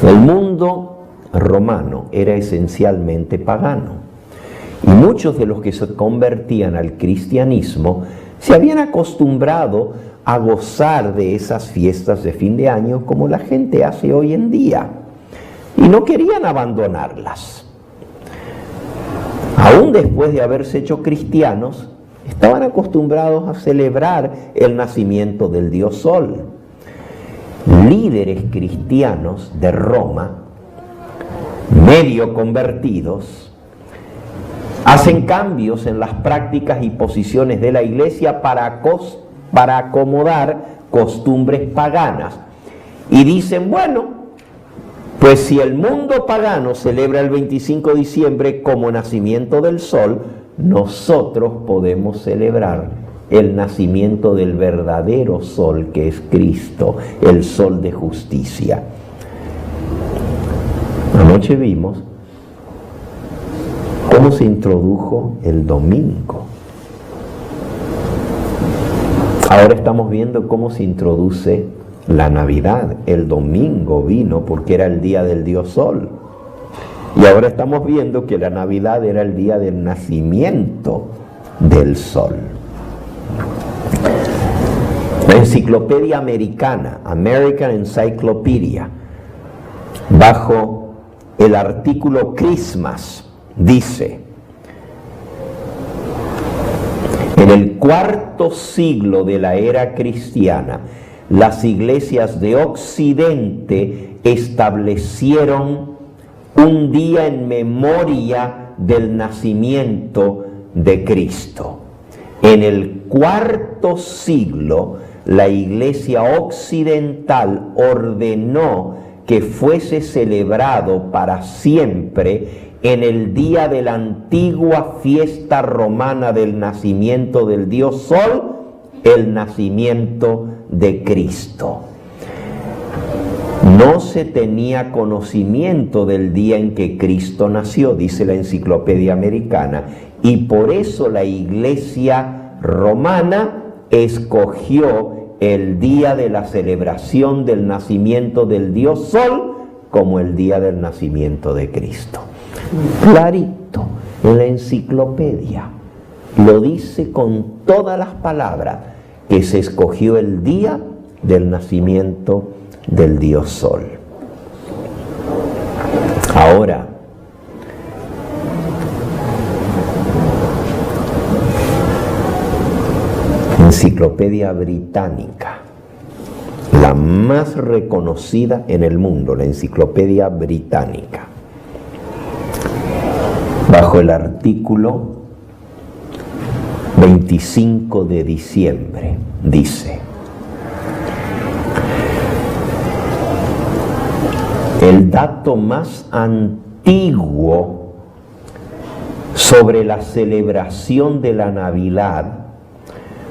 El mundo romano era esencialmente pagano y muchos de los que se convertían al cristianismo se habían acostumbrado a gozar de esas fiestas de fin de año como la gente hace hoy en día y no querían abandonarlas. Aún después de haberse hecho cristianos, estaban acostumbrados a celebrar el nacimiento del dios Sol. Líderes cristianos de Roma, medio convertidos, hacen cambios en las prácticas y posiciones de la iglesia para acomodar costumbres paganas. Y dicen, bueno, pues si el mundo pagano celebra el 25 de diciembre como nacimiento del sol, nosotros podemos celebrar el nacimiento del verdadero sol que es Cristo, el sol de justicia. Anoche vimos cómo se introdujo el domingo. Ahora estamos viendo cómo se introduce la Navidad. El domingo vino porque era el día del dios Sol. Y ahora estamos viendo que la Navidad era el día del nacimiento del Sol. La Enciclopedia Americana, American Encyclopedia, bajo el artículo Christmas, dice: en el cuarto siglo de la era cristiana, las iglesias de Occidente establecieron un día en memoria del nacimiento de Cristo. En el cuarto siglo, la iglesia occidental ordenó que fuese celebrado para siempre en el día de la antigua fiesta romana del nacimiento del Dios Sol, el nacimiento de Cristo. No se tenía conocimiento del día en que Cristo nació, dice la Enciclopedia Americana, y por eso la Iglesia romana escogió el día de la celebración del nacimiento del Dios Sol como el día del nacimiento de Cristo. Clarito, en la enciclopedia lo dice con todas las palabras, que se escogió el día del nacimiento del Dios Sol. Ahora, Enciclopedia Británica, la más reconocida en el mundo, la Enciclopedia Británica, bajo el artículo 25 de diciembre, dice: el dato más antiguo sobre la celebración de la Navidad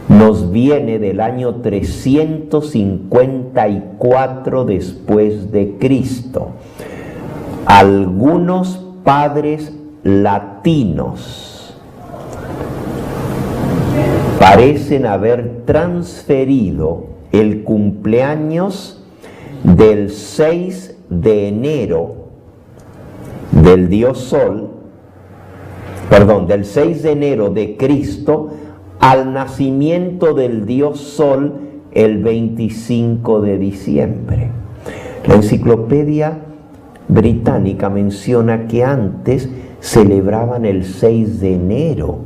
nos viene del año 354 después de Cristo. Algunos padres latinos parecen haber transferido el cumpleaños del 6 de enero del Dios Sol, del 6 de enero de Cristo al nacimiento del Dios Sol el 25 de diciembre. La Enciclopedia Británica menciona que antes celebraban el 6 de enero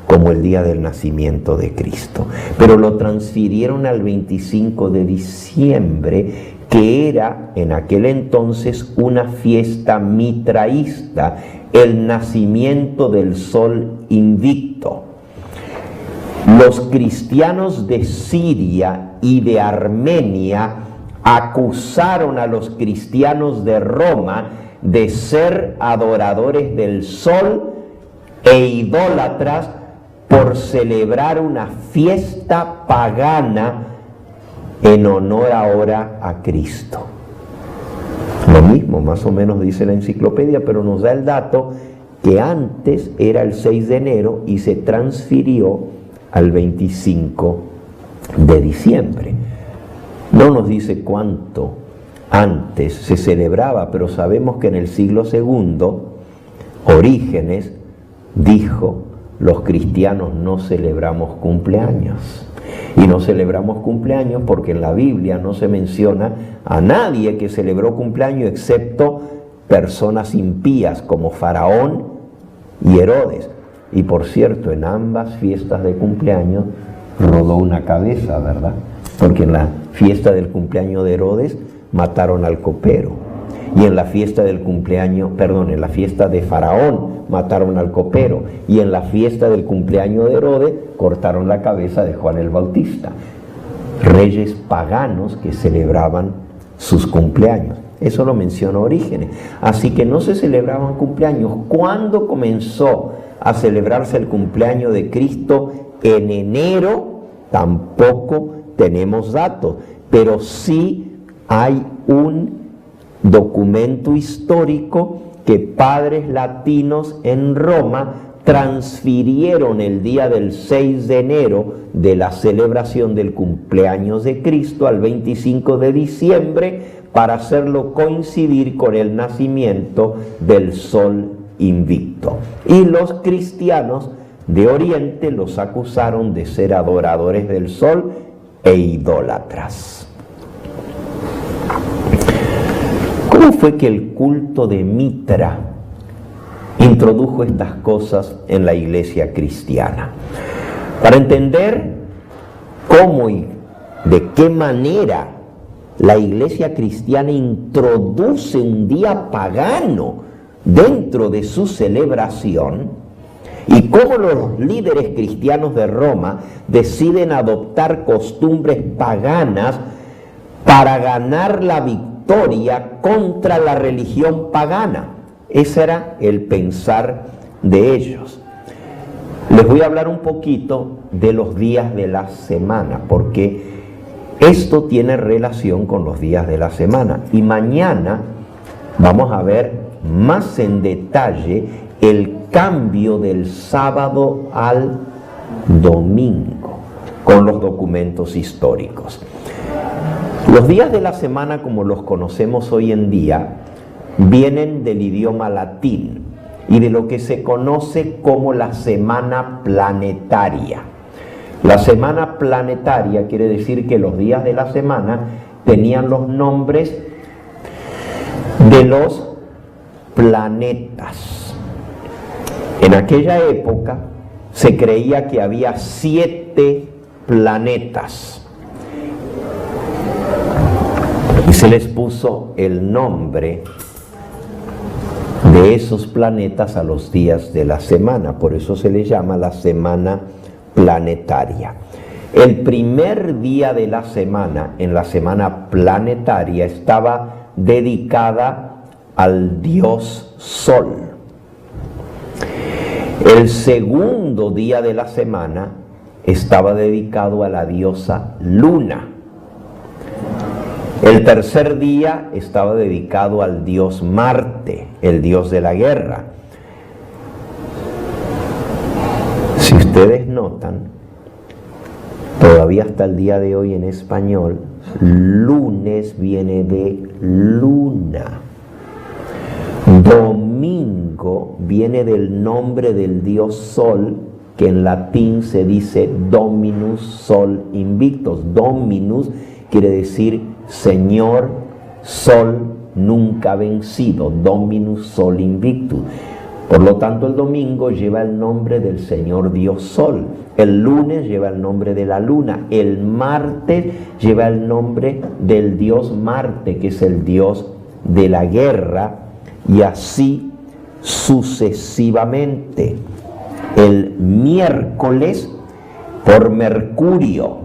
como el día del nacimiento de Cristo, pero lo transfirieron al 25 de diciembre, que era en aquel entonces una fiesta mitraísta, el nacimiento del sol invicto. Los cristianos de Siria y de Armenia acusaron a los cristianos de Roma de ser adoradores del sol e idólatras por celebrar una fiesta pagana en honor ahora a Cristo. Lo mismo más o menos dice la enciclopedia, pero nos da el dato que antes era el 6 de enero y se transfirió al 25 de diciembre. No nos dice cuánto antes se celebraba, pero sabemos que en el siglo II, Orígenes dijo: los cristianos no celebramos cumpleaños. Y no celebramos cumpleaños porque en la Biblia no se menciona a nadie que celebró cumpleaños excepto personas impías como Faraón y Herodes. Y por cierto, en ambas fiestas de cumpleaños rodó una cabeza, ¿verdad? Porque en la fiesta del cumpleaños de Herodes mataron al copero. Y en la fiesta del cumpleaños, en la fiesta de Faraón mataron al copero. Y en la fiesta del cumpleaños de Herodes cortaron la cabeza de Juan el Bautista. Reyes paganos que celebraban sus cumpleaños. Eso lo menciona Orígenes. Así que no se celebraban cumpleaños. ¿Cuándo comenzó a celebrarse el cumpleaños de Cristo? En enero tampoco tenemos datos, pero sí hay un documento histórico que padres latinos en Roma transfirieron el día del 6 de enero de la celebración del cumpleaños de Cristo al 25 de diciembre para hacerlo coincidir con el nacimiento del sol invicto. Y los cristianos de Oriente los acusaron de ser adoradores del sol e idólatras. ¿Cómo fue que el culto de Mitra introdujo estas cosas en la iglesia cristiana? Para entender cómo y de qué manera la iglesia cristiana introduce un día pagano dentro de su celebración, y cómo los líderes cristianos de Roma deciden adoptar costumbres paganas para ganar la victoria contra la religión pagana. Ese era el pensar de ellos. Les voy a hablar un poquito de los días de la semana, porque esto tiene relación con los días de la semana. Y mañana vamos a ver más en detalle el cambio del sábado al domingo con los documentos históricos. Los días de la semana, como los conocemos hoy en día, vienen del idioma latín y de lo que se conoce como la semana planetaria. La semana planetaria quiere decir que los días de la semana tenían los nombres de los planetas. En aquella época se creía que había 7 planetas y se les puso el nombre de esos planetas a los días de la semana. Por eso se les llama la semana planetaria. El primer día de la semana, en la semana planetaria, estaba dedicada al dios Sol. El segundo día de la semana estaba dedicado a la diosa Luna. El tercer día estaba dedicado al dios Marte, el dios de la guerra. Si ustedes notan, todavía hasta el día de hoy en español, lunes viene de luna. Domingo viene del nombre del dios Sol, que en latín se dice Dominus Sol Invictus. Dominus quiere decir Señor Sol nunca vencido, Dominus Sol Invictus. Por lo tanto, el domingo lleva el nombre del Señor Dios Sol, el lunes lleva el nombre de la luna, el martes lleva el nombre del dios Marte, que es el dios de la guerra, y así sucesivamente. El miércoles por Mercurio,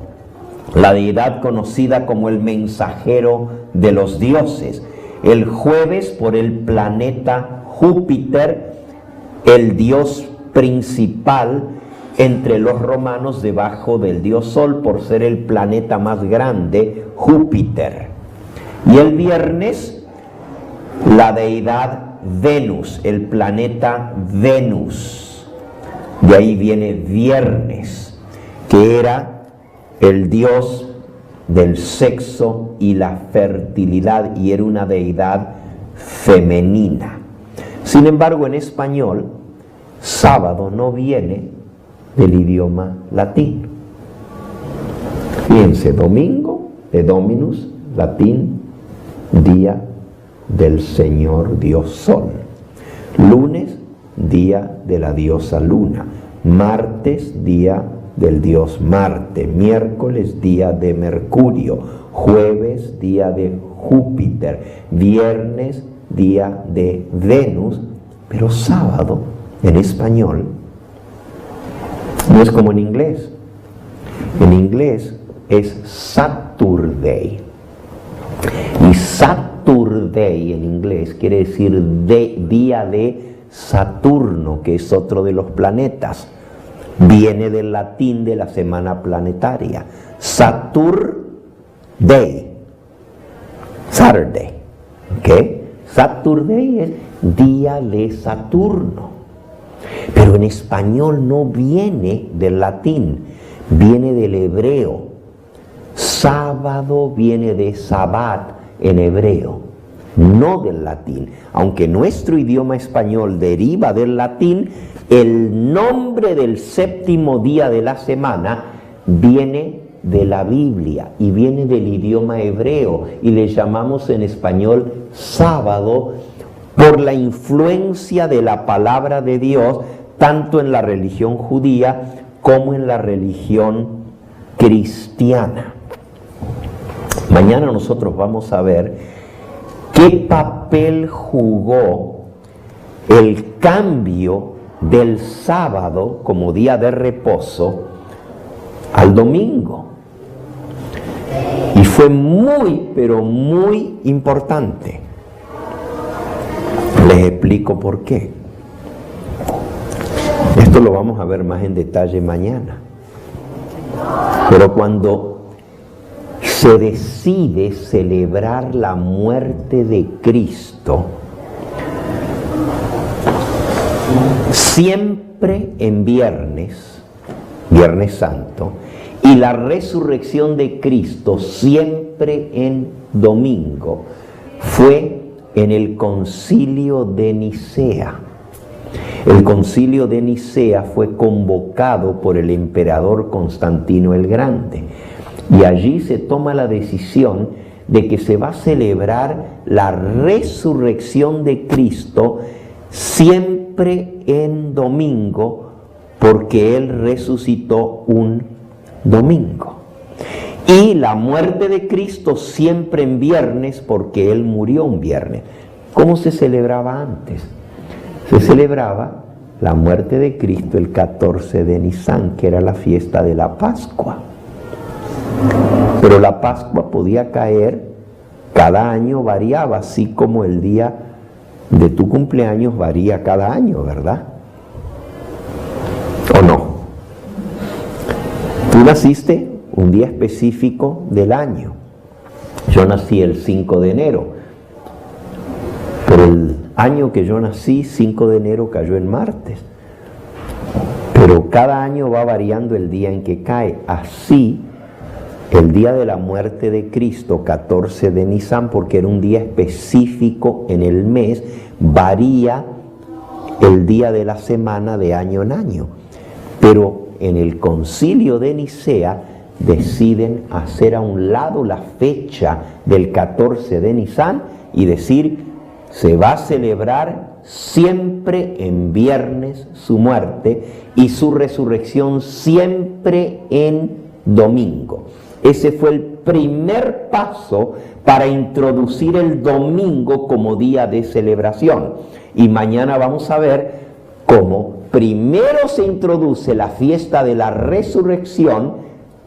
la deidad conocida como el mensajero de los dioses. El jueves por el planeta Júpiter, el dios principal entre los romanos debajo del dios Sol, por ser el planeta más grande, Júpiter. Y el viernes la deidad Venus, el planeta Venus. De ahí viene viernes, que era el dios del sexo y la fertilidad, y era una deidad femenina. Sin embargo, en español, sábado no viene del idioma latín. Fíjense, domingo, de Dominus, latín, día del Señor Dios Sol. Lunes, día de la diosa Luna. Martes, día del dios Marte. Miércoles, día de Mercurio. Jueves, día de Júpiter. Viernes, día de Venus. Pero sábado, en español, no es como en inglés. En inglés es Saturday. Y Saturday en inglés quiere decir día de Saturno, que es otro de los planetas. Viene del latín de la semana planetaria. Saturday. Saturday. ¿Ok? Saturday es día de Saturno. Pero en español no viene del latín, viene del hebreo. Sábado viene de Sabbat en hebreo. no del latín. Aunque nuestro idioma español deriva del latín, el nombre del séptimo día de la semana viene de la Biblia y viene del idioma hebreo, y le llamamos en español sábado por la influencia de la palabra de Dios tanto en la religión judía como en la religión cristiana. Mañana nosotros vamos a ver qué papel jugó el cambio del sábado como día de reposo al domingo. Y fue muy, pero muy importante. Les explico por qué. Esto lo vamos a ver más en detalle mañana. Pero cuando se decide celebrar la muerte de Cristo, siempre en Viernes Santo, y la resurrección de Cristo siempre en domingo, fue en el Concilio de Nicea. El Concilio de Nicea fue convocado por el emperador Constantino el Grande, y allí se toma la decisión de que se va a celebrar la resurrección de Cristo siempre en domingo, porque Él resucitó un domingo. Y la muerte de Cristo siempre en viernes, porque Él murió un viernes. ¿Cómo se celebraba antes? Se celebraba la muerte de Cristo el 14 de Nisan, que era la fiesta de la Pascua. Pero la Pascua podía caer, cada año variaba, así como el día de tu cumpleaños varía cada año, ¿verdad? ¿O no? Tú naciste un día específico del año. Yo nací el 5 de enero. Pero el año que yo nací, 5 de enero, cayó en martes. Pero cada año va variando el día en que cae. Así, el día de la muerte de Cristo, 14 de Nisan, porque era un día específico en el mes, varía el día de la semana de año en año. Pero en el Concilio de Nicea deciden hacer a un lado la fecha del 14 de Nisan y decir: se va a celebrar siempre en viernes su muerte y su resurrección siempre en domingo. Ese fue el primer paso para introducir el domingo como día de celebración. Y mañana vamos a ver cómo primero se introduce la fiesta de la resurrección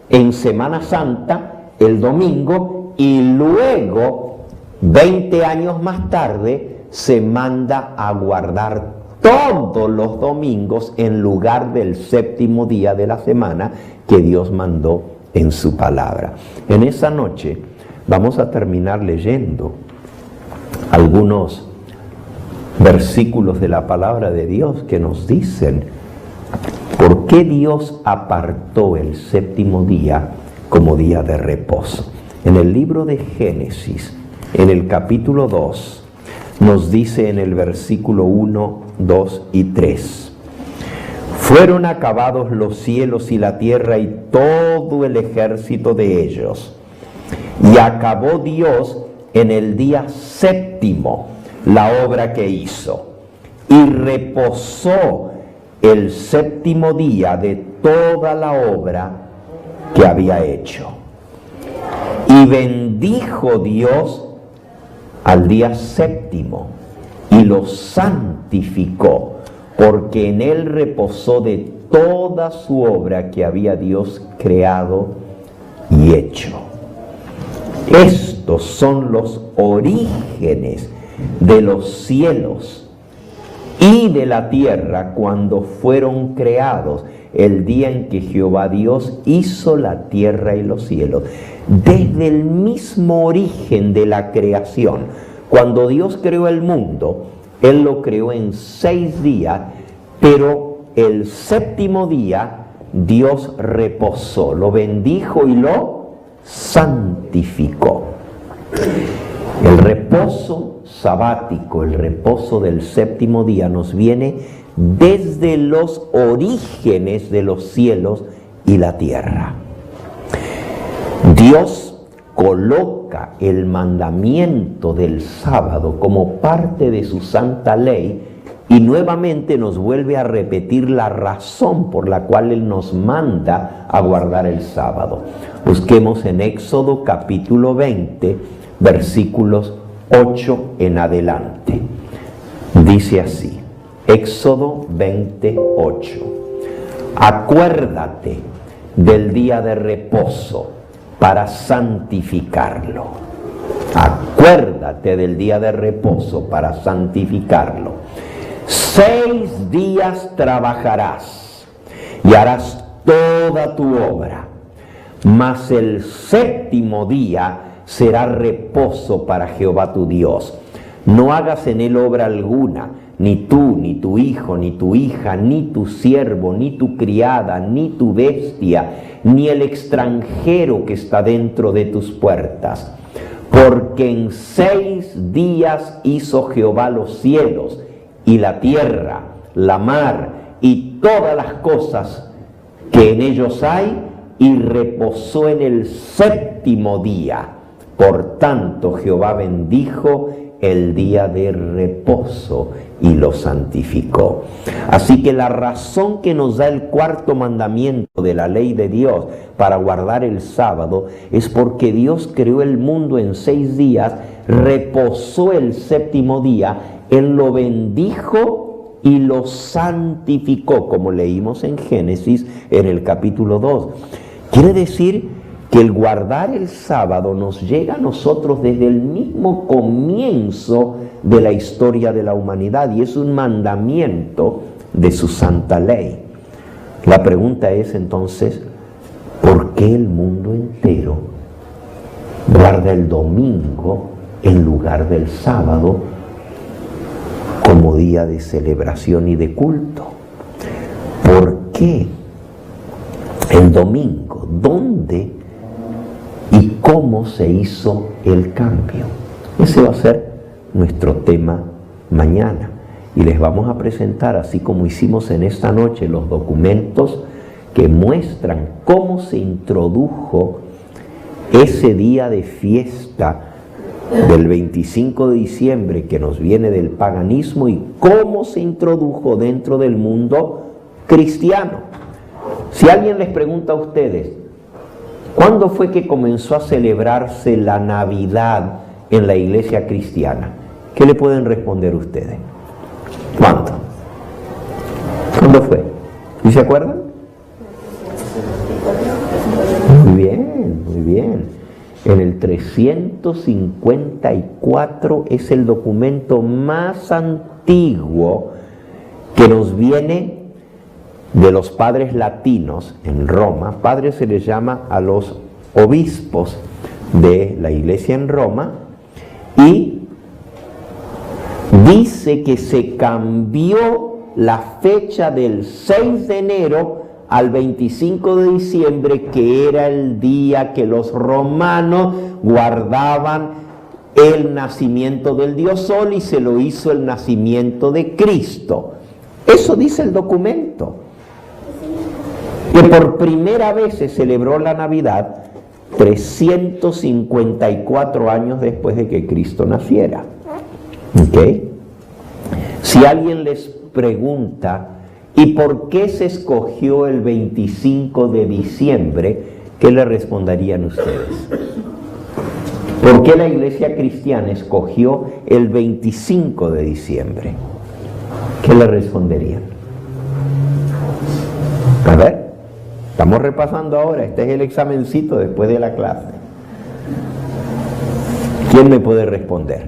en Semana Santa, el domingo, y luego, 20 años más tarde, se manda a guardar todos los domingos en lugar del séptimo día de la semana que Dios mandó en su palabra. En esa noche vamos a terminar leyendo algunos versículos de la palabra de Dios que nos dicen por qué Dios apartó el séptimo día como día de reposo. En el libro de Génesis, en el capítulo 2, nos dice en el versículo 1, 2 y 3: fueron acabados los cielos y la tierra y todo el ejército de ellos, y acabó Dios en el día séptimo la obra que hizo, y reposó el séptimo día de toda la obra que había hecho. Y bendijo Dios al día séptimo y lo santificó, porque en él reposó de toda su obra que había Dios creado y hecho. Estos son los orígenes de los cielos y de la tierra cuando fueron creados, el día en que Jehová Dios hizo la tierra y los cielos. Desde el mismo origen de la creación, cuando Dios creó el mundo, Él lo creó en 6 días, pero el séptimo día Dios reposó, lo bendijo y lo santificó. El reposo sabático, el reposo del séptimo día nos viene desde los orígenes de los cielos y la tierra. Dios coloca el mandamiento del sábado como parte de su santa ley y nuevamente nos vuelve a repetir la razón por la cual Él nos manda a guardar el sábado. Busquemos en Éxodo capítulo 20, versículos 8 en adelante. Dice así, Éxodo 28. Acuérdate del día de reposo para santificarlo. Acuérdate del día de reposo para santificarlo. 6 días trabajarás y harás toda tu obra, mas el séptimo día será reposo para Jehová tu Dios. No hagas en él obra alguna, ni tú, ni tu hijo, ni tu hija, ni tu siervo, ni tu criada, ni tu bestia, ni el extranjero que está dentro de tus puertas. Porque en 6 días hizo Jehová los cielos y la tierra, la mar y todas las cosas que en ellos hay, y reposó en el séptimo día. Por tanto, Jehová bendijo el día de reposo y lo santificó. Así que la razón que nos da el cuarto mandamiento de la ley de Dios para guardar el sábado es porque Dios creó el mundo en 6 días, reposó el séptimo día, Él lo bendijo y lo santificó, como leímos en Génesis en el capítulo 2. Quiere decir que el guardar el sábado nos llega a nosotros desde el mismo comienzo de la historia de la humanidad y es un mandamiento de su santa ley. La pregunta es entonces, ¿por qué el mundo entero guarda el domingo en lugar del sábado como día de celebración y de culto? ¿Por qué el domingo? ¿Dónde y cómo se hizo el cambio? Ese va a ser nuestro tema mañana. Y les vamos a presentar, así como hicimos en esta noche, los documentos que muestran cómo se introdujo ese día de fiesta del 25 de diciembre que nos viene del paganismo y cómo se introdujo dentro del mundo cristiano. Si alguien les pregunta a ustedes, ¿cuándo fue que comenzó a celebrarse la Navidad en la iglesia cristiana? ¿Qué le pueden responder ustedes? ¿Cuándo? ¿Cuándo fue? ¿Y se acuerdan? Muy bien, muy bien. En el 354 es el documento más antiguo que nos viene de los padres latinos en Roma. Padre se les llama a los obispos de la iglesia en Roma, y dice que se cambió la fecha del 6 de enero al 25 de diciembre, que era el día que los romanos guardaban el nacimiento del Dios Sol, y se lo hizo el nacimiento de Cristo. Eso dice el documento. Que por primera vez se celebró la Navidad 354 años después de que Cristo naciera. ¿Ok? Si alguien les pregunta, ¿y por qué se escogió el 25 de diciembre? ¿Qué le responderían ustedes? ¿Por qué la iglesia cristiana escogió el 25 de diciembre? ¿Qué le responderían? A ver, estamos repasando ahora, este es el examencito después de la clase. ¿Quién me puede responder?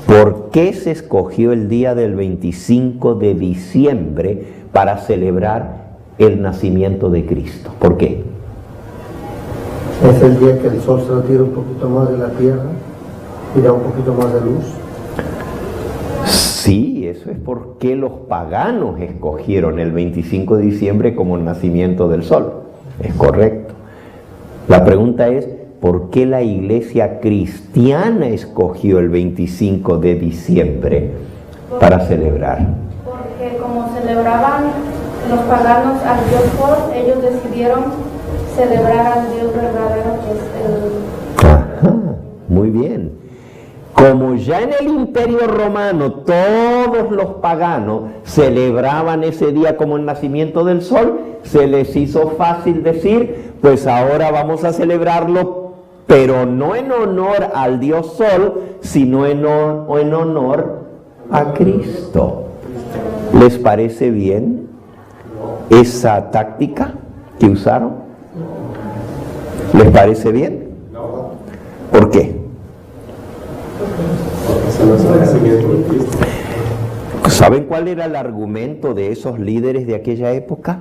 ¿Por qué se escogió el día del 25 de diciembre para celebrar el nacimiento de Cristo? ¿Por qué? Es el día que el sol se retira un poquito más de la tierra y da un poquito más de luz. Sí, eso es porque los paganos escogieron el 25 de diciembre como el nacimiento del sol. Es correcto. La pregunta es, por qué la iglesia cristiana escogió el 25 de diciembre para celebrar. Porque como celebraban los paganos al Dios Sol, ellos decidieron celebrar al Dios verdadero, que es el... Ajá, muy bien. Como ya en el Imperio Romano todos los paganos celebraban ese día como el nacimiento del sol, se les hizo fácil decir, pues ahora vamos a celebrarlo, pero no en honor al Dios Sol, sino en honor a Cristo. ¿Les parece bien esa táctica que usaron? ¿Les parece bien? ¿Por qué? ¿Saben cuál era el argumento de esos líderes de aquella época?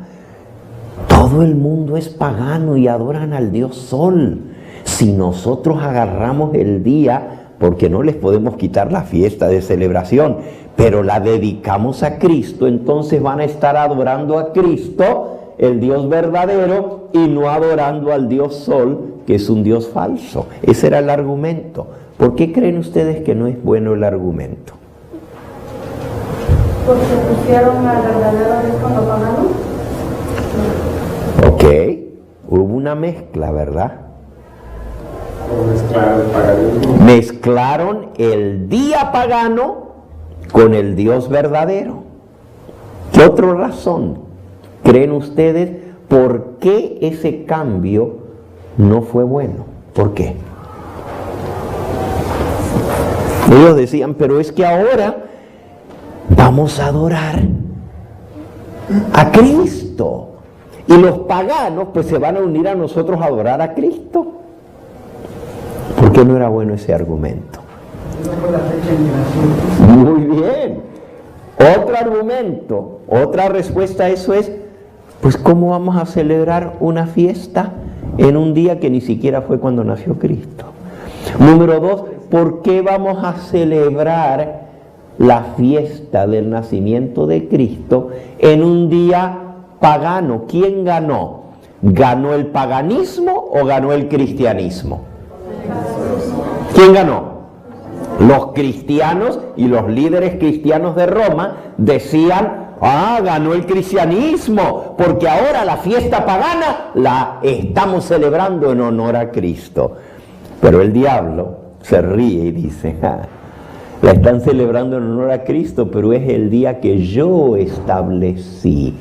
Todo el mundo es pagano y adoran al Dios Sol. Si nosotros agarramos el día, porque no les podemos quitar la fiesta de celebración, pero la dedicamos a Cristo, entonces van a estar adorando a Cristo, el Dios verdadero, y no adorando al Dios Sol, que es un Dios falso. Ese era el argumento. ¿Por qué creen ustedes que no es bueno el argumento? Porque pusieron al verdadero Dios con los paganos. Ok, hubo una mezcla, ¿verdad? Mezclaron el día pagano con el Dios verdadero. ¿Qué otra razón creen ustedes por qué ese cambio no fue bueno? ¿Por qué? Ellos decían, pero es que ahora vamos a adorar a Cristo. Y los paganos pues se van a unir a nosotros a adorar a Cristo. ¿Por qué no era bueno ese argumento? Muy bien. Otro argumento, otra respuesta a eso es, pues ¿cómo vamos a celebrar una fiesta en un día que ni siquiera fue cuando nació Cristo? Número 2, ¿por qué vamos a celebrar la fiesta del nacimiento de Cristo en un día pagano? ¿Quién ganó? ¿Ganó el paganismo o ganó el cristianismo? ¿Quién ganó? Los cristianos y los líderes cristianos de Roma decían, ganó el cristianismo, porque ahora la fiesta pagana la estamos celebrando en honor a Cristo. Pero el diablo se ríe y dice, la están celebrando en honor a Cristo, pero es el día que yo establecí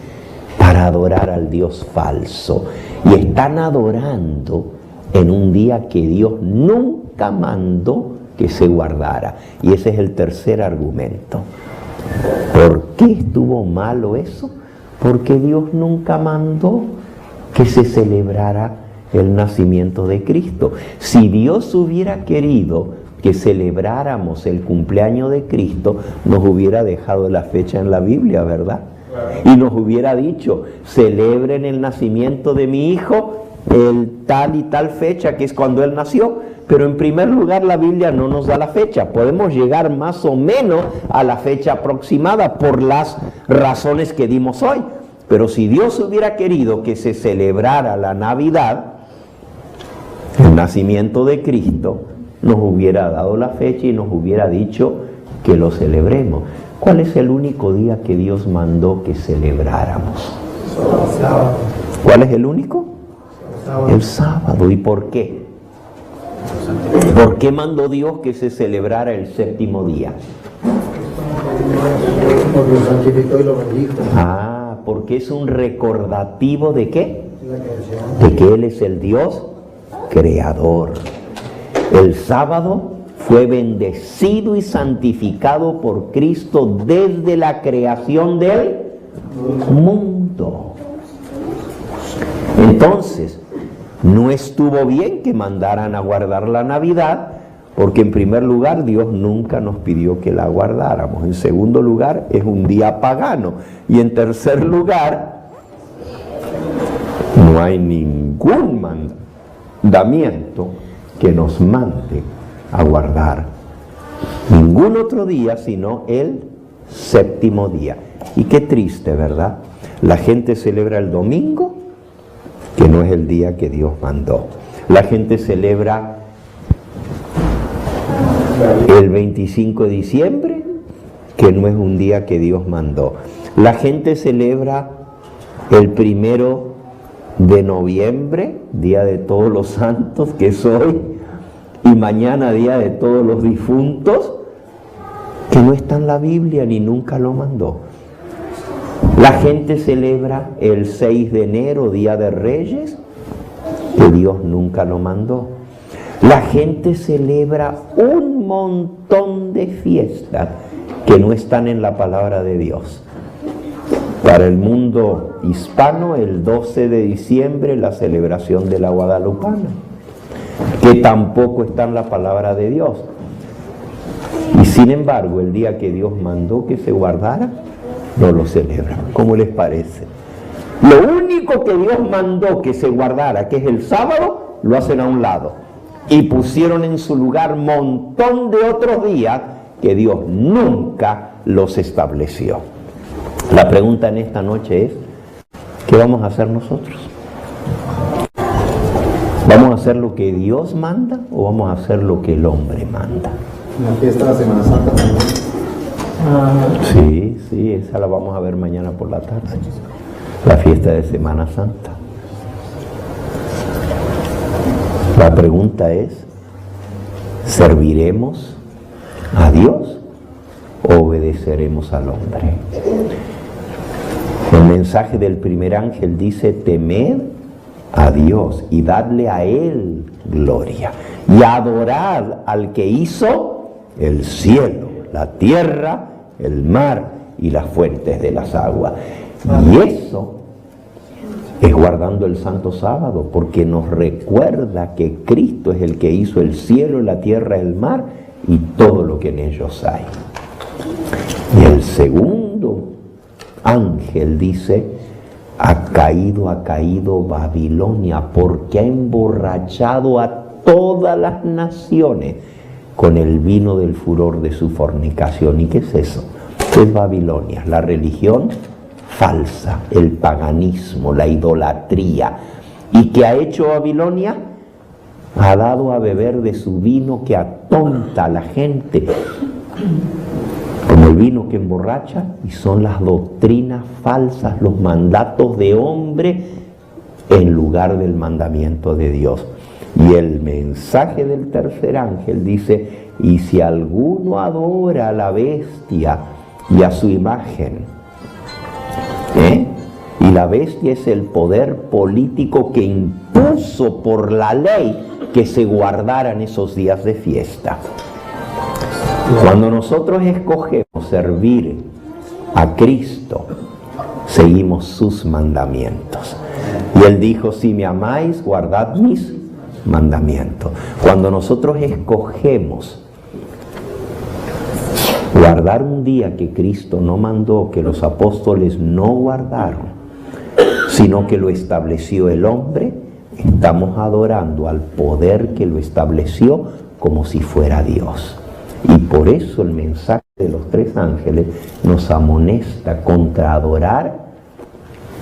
para adorar al Dios falso. Y están adorando en un día que Dios nunca mandó que se guardara. Y ese es el tercer argumento. ¿Por qué estuvo malo eso? Porque Dios nunca mandó que se celebrara el nacimiento de Cristo. Si Dios hubiera querido que celebráramos el cumpleaños de Cristo, nos hubiera dejado la fecha en la Biblia, ¿verdad? Y nos hubiera dicho, celebren el nacimiento de mi hijo el tal y tal fecha, que es cuando él nació. Pero en primer lugar la Biblia no nos da la fecha. Podemos llegar más o menos a la fecha aproximada por las razones que dimos hoy. Pero si Dios hubiera querido que se celebrara la Navidad, el nacimiento de Cristo, nos hubiera dado la fecha y nos hubiera dicho que lo celebremos. ¿Cuál es el único día que Dios mandó que celebráramos? ¿Cuál es el único? El sábado. ¿Y por qué? ¿Por qué mandó Dios que se celebrara el séptimo día? Porque lo santificó y lo bendijo. Porque es un recordativo ¿de qué? De que Él es el Dios creador. El sábado fue bendecido y santificado por Cristo desde la creación del mundo. Entonces, no estuvo bien que mandaran a guardar la Navidad, porque en primer lugar Dios nunca nos pidió que la guardáramos. En segundo lugar, es un día pagano. Y en tercer lugar, no hay ningún mandamiento que nos mande a guardar ningún otro día sino el séptimo día. Y qué triste, ¿verdad? La gente celebra el domingo, que no es el día que Dios mandó. La gente celebra el 25 de diciembre, que no es un día que Dios mandó. La gente celebra el 1 de noviembre, Día de Todos los Santos, que es hoy, y mañana Día de Todos los Difuntos, que no está en la Biblia ni nunca lo mandó. La gente celebra el 6 de enero, Día de Reyes, que Dios nunca lo mandó. La gente celebra un montón de fiestas que no están en la palabra de Dios. Para el mundo hispano, el 12 de diciembre, la celebración de la Guadalupana, que tampoco está en la palabra de Dios. Y sin embargo, el día que Dios mandó que se guardara, no lo celebran. ¿Cómo les parece? Lo único que Dios mandó que se guardara, que es el sábado, lo hacen a un lado. Y pusieron en su lugar un montón de otros días que Dios nunca los estableció. La pregunta en esta noche es, ¿qué vamos a hacer nosotros? ¿Vamos a hacer lo que Dios manda o vamos a hacer lo que el hombre manda? La fiesta de la Semana Santa también. Sí, esa la vamos a ver mañana por la tarde. La fiesta de Semana Santa. La pregunta es, ¿serviremos a Dios o obedeceremos al hombre? El mensaje del primer ángel dice, temed a Dios y dadle a Él gloria y adorad al que hizo el cielo, la tierra, el mar y las fuentes de las aguas. Y eso es guardando el santo sábado, porque nos recuerda que Cristo es el que hizo el cielo, la tierra, el mar y todo lo que en ellos hay. Y el segundo ángel dice, ha caído Babilonia, porque ha emborrachado a todas las naciones con el vino del furor de su fornicación. ¿Y qué es eso? Es Babilonia, la religión falsa, el paganismo, la idolatría. ¿Y qué ha hecho Babilonia? Ha dado a beber de su vino que atonta a la gente, como el vino que emborracha, y son las doctrinas falsas, los mandatos de hombre en lugar del mandamiento de Dios. Y el mensaje del tercer ángel dice, y si alguno adora a la bestia y a su imagen, y la bestia es el poder político que impuso por la ley que se guardaran esos días de fiesta. Cuando nosotros escogemos servir a Cristo, seguimos sus mandamientos. Y Él dijo, si me amáis, guardad mis mandamientos. Cuando nosotros escogemos guardar un día que Cristo no mandó, que los apóstoles no guardaron, sino que lo estableció el hombre, estamos adorando al poder que lo estableció como si fuera Dios. Y por eso el mensaje de los tres ángeles nos amonesta contra adorar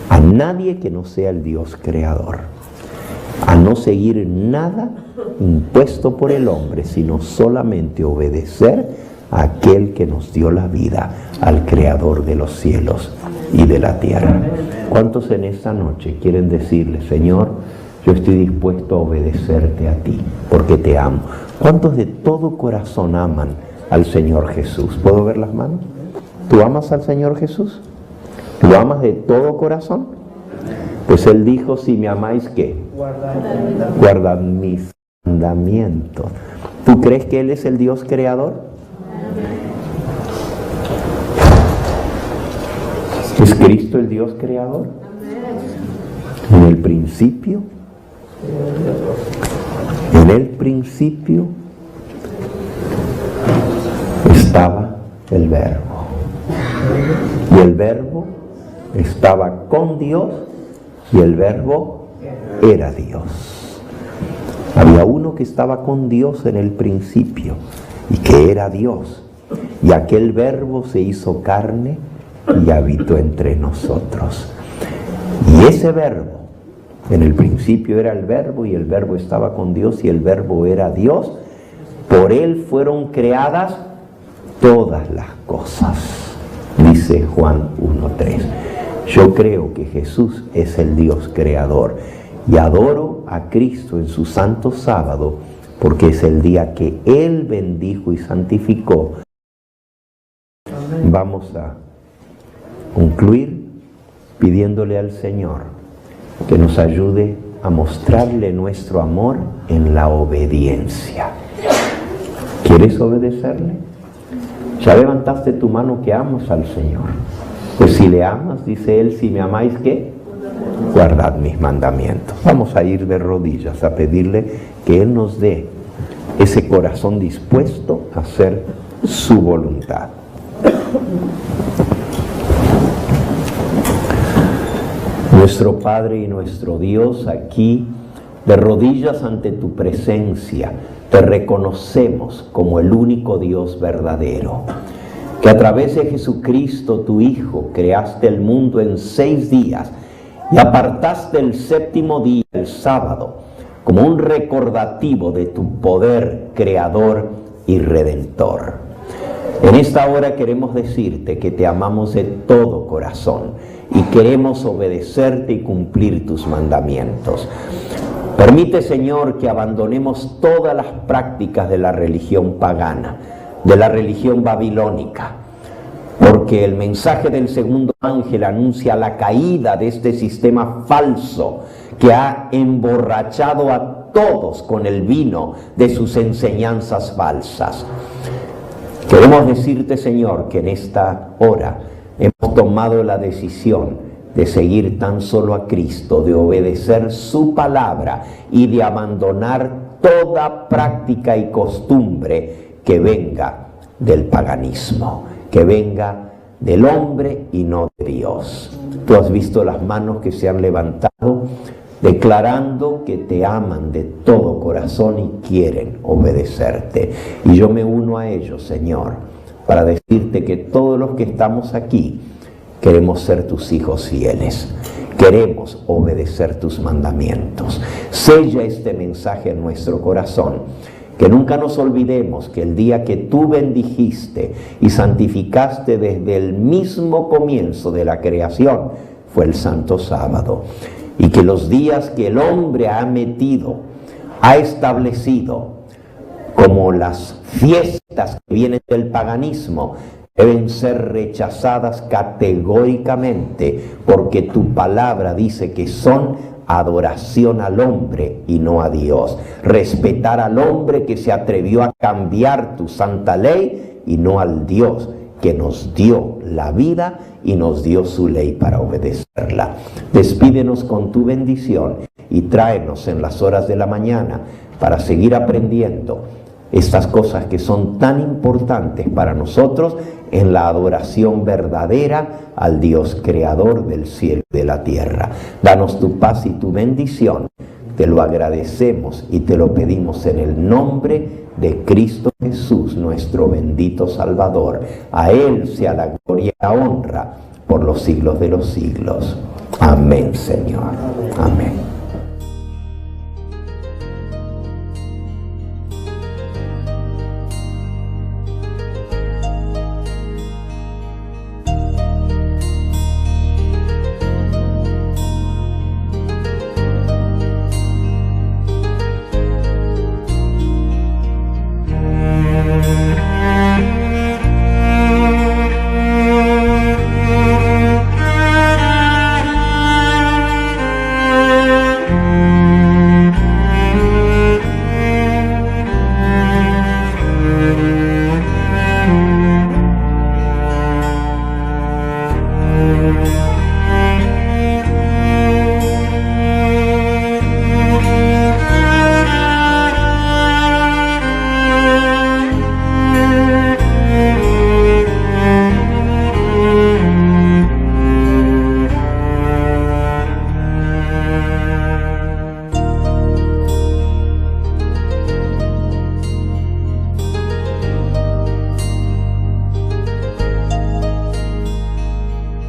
a nadie que no sea el Dios creador, a no seguir nada impuesto por el hombre, sino solamente obedecer a aquel que nos dio la vida, al creador de los cielos y de la tierra. ¿Cuántos en esta noche quieren decirle, Señor, yo estoy dispuesto a obedecerte a ti, porque te amo? ¿Cuántos de todo corazón aman al Señor Jesús? ¿Puedo ver las manos? ¿Tú amas al Señor Jesús? ¿Lo amas de todo corazón? Pues Él dijo, si me amáis, ¿qué? Guardad mis mandamientos. ¿Tú crees que Él es el Dios creador? ¿Es Cristo el Dios creador? En el principio estaba el Verbo. Y el Verbo estaba con Dios y el Verbo era Dios. Había uno que estaba con Dios en el principio y que era Dios. Y aquel Verbo se hizo carne y habitó entre nosotros. Y ese Verbo En el principio era el Verbo, y el Verbo estaba con Dios, y el Verbo era Dios. Por Él fueron creadas todas las cosas, dice Juan 1:3. Yo creo que Jesús es el Dios creador, y adoro a Cristo en su santo sábado, porque es el día que Él bendijo y santificó. Vamos a concluir pidiéndole al Señor que nos ayude a mostrarle nuestro amor en la obediencia. ¿Quieres obedecerle? Ya levantaste tu mano que amas al Señor. Pues si le amas, dice Él, si me amáis, ¿qué? Guardad mis mandamientos. Vamos a ir de rodillas a pedirle que Él nos dé ese corazón dispuesto a hacer su voluntad. Nuestro Padre y nuestro Dios, aquí de rodillas ante tu presencia, te reconocemos como el único Dios verdadero, que a través de Jesucristo, tu Hijo, creaste el mundo en 6 días y apartaste el 7º día, el sábado, como un recordativo de tu poder creador y redentor. En esta hora queremos decirte que te amamos de todo corazón y queremos obedecerte y cumplir tus mandamientos. Permite, Señor, que abandonemos todas las prácticas de la religión pagana, de la religión babilónica, porque el mensaje del segundo ángel anuncia la caída de este sistema falso que ha emborrachado a todos con el vino de sus enseñanzas falsas. Queremos decirte, Señor, que en esta hora hemos tomado la decisión de seguir tan solo a Cristo, de obedecer su palabra y de abandonar toda práctica y costumbre que venga del paganismo, que venga del hombre y no de Dios. Tú has visto las manos que se han levantado declarando que te aman de todo corazón y quieren obedecerte. Y yo me uno a ellos, Señor, para decirte que todos los que estamos aquí queremos ser tus hijos fieles, queremos obedecer tus mandamientos. Sella este mensaje en nuestro corazón, que nunca nos olvidemos que el día que tú bendijiste y santificaste desde el mismo comienzo de la creación fue el santo sábado, y que los días que el hombre ha metido, ha establecido como las fiestas que vienen del paganismo, deben ser rechazadas categóricamente, porque tu palabra dice que son adoración al hombre y no a Dios. Respetar al hombre que se atrevió a cambiar tu santa ley y no al Dios que nos dio la vida y nos dio su ley para obedecerla. Despídenos con tu bendición y tráenos en las horas de la mañana para seguir aprendiendo estas cosas que son tan importantes para nosotros en la adoración verdadera al Dios creador del cielo y de la tierra. Danos tu paz y tu bendición. Te lo agradecemos y te lo pedimos en el nombre de Cristo Jesús, nuestro bendito Salvador. A Él sea la gloria y la honra por los siglos de los siglos. Amén, Señor. Amén.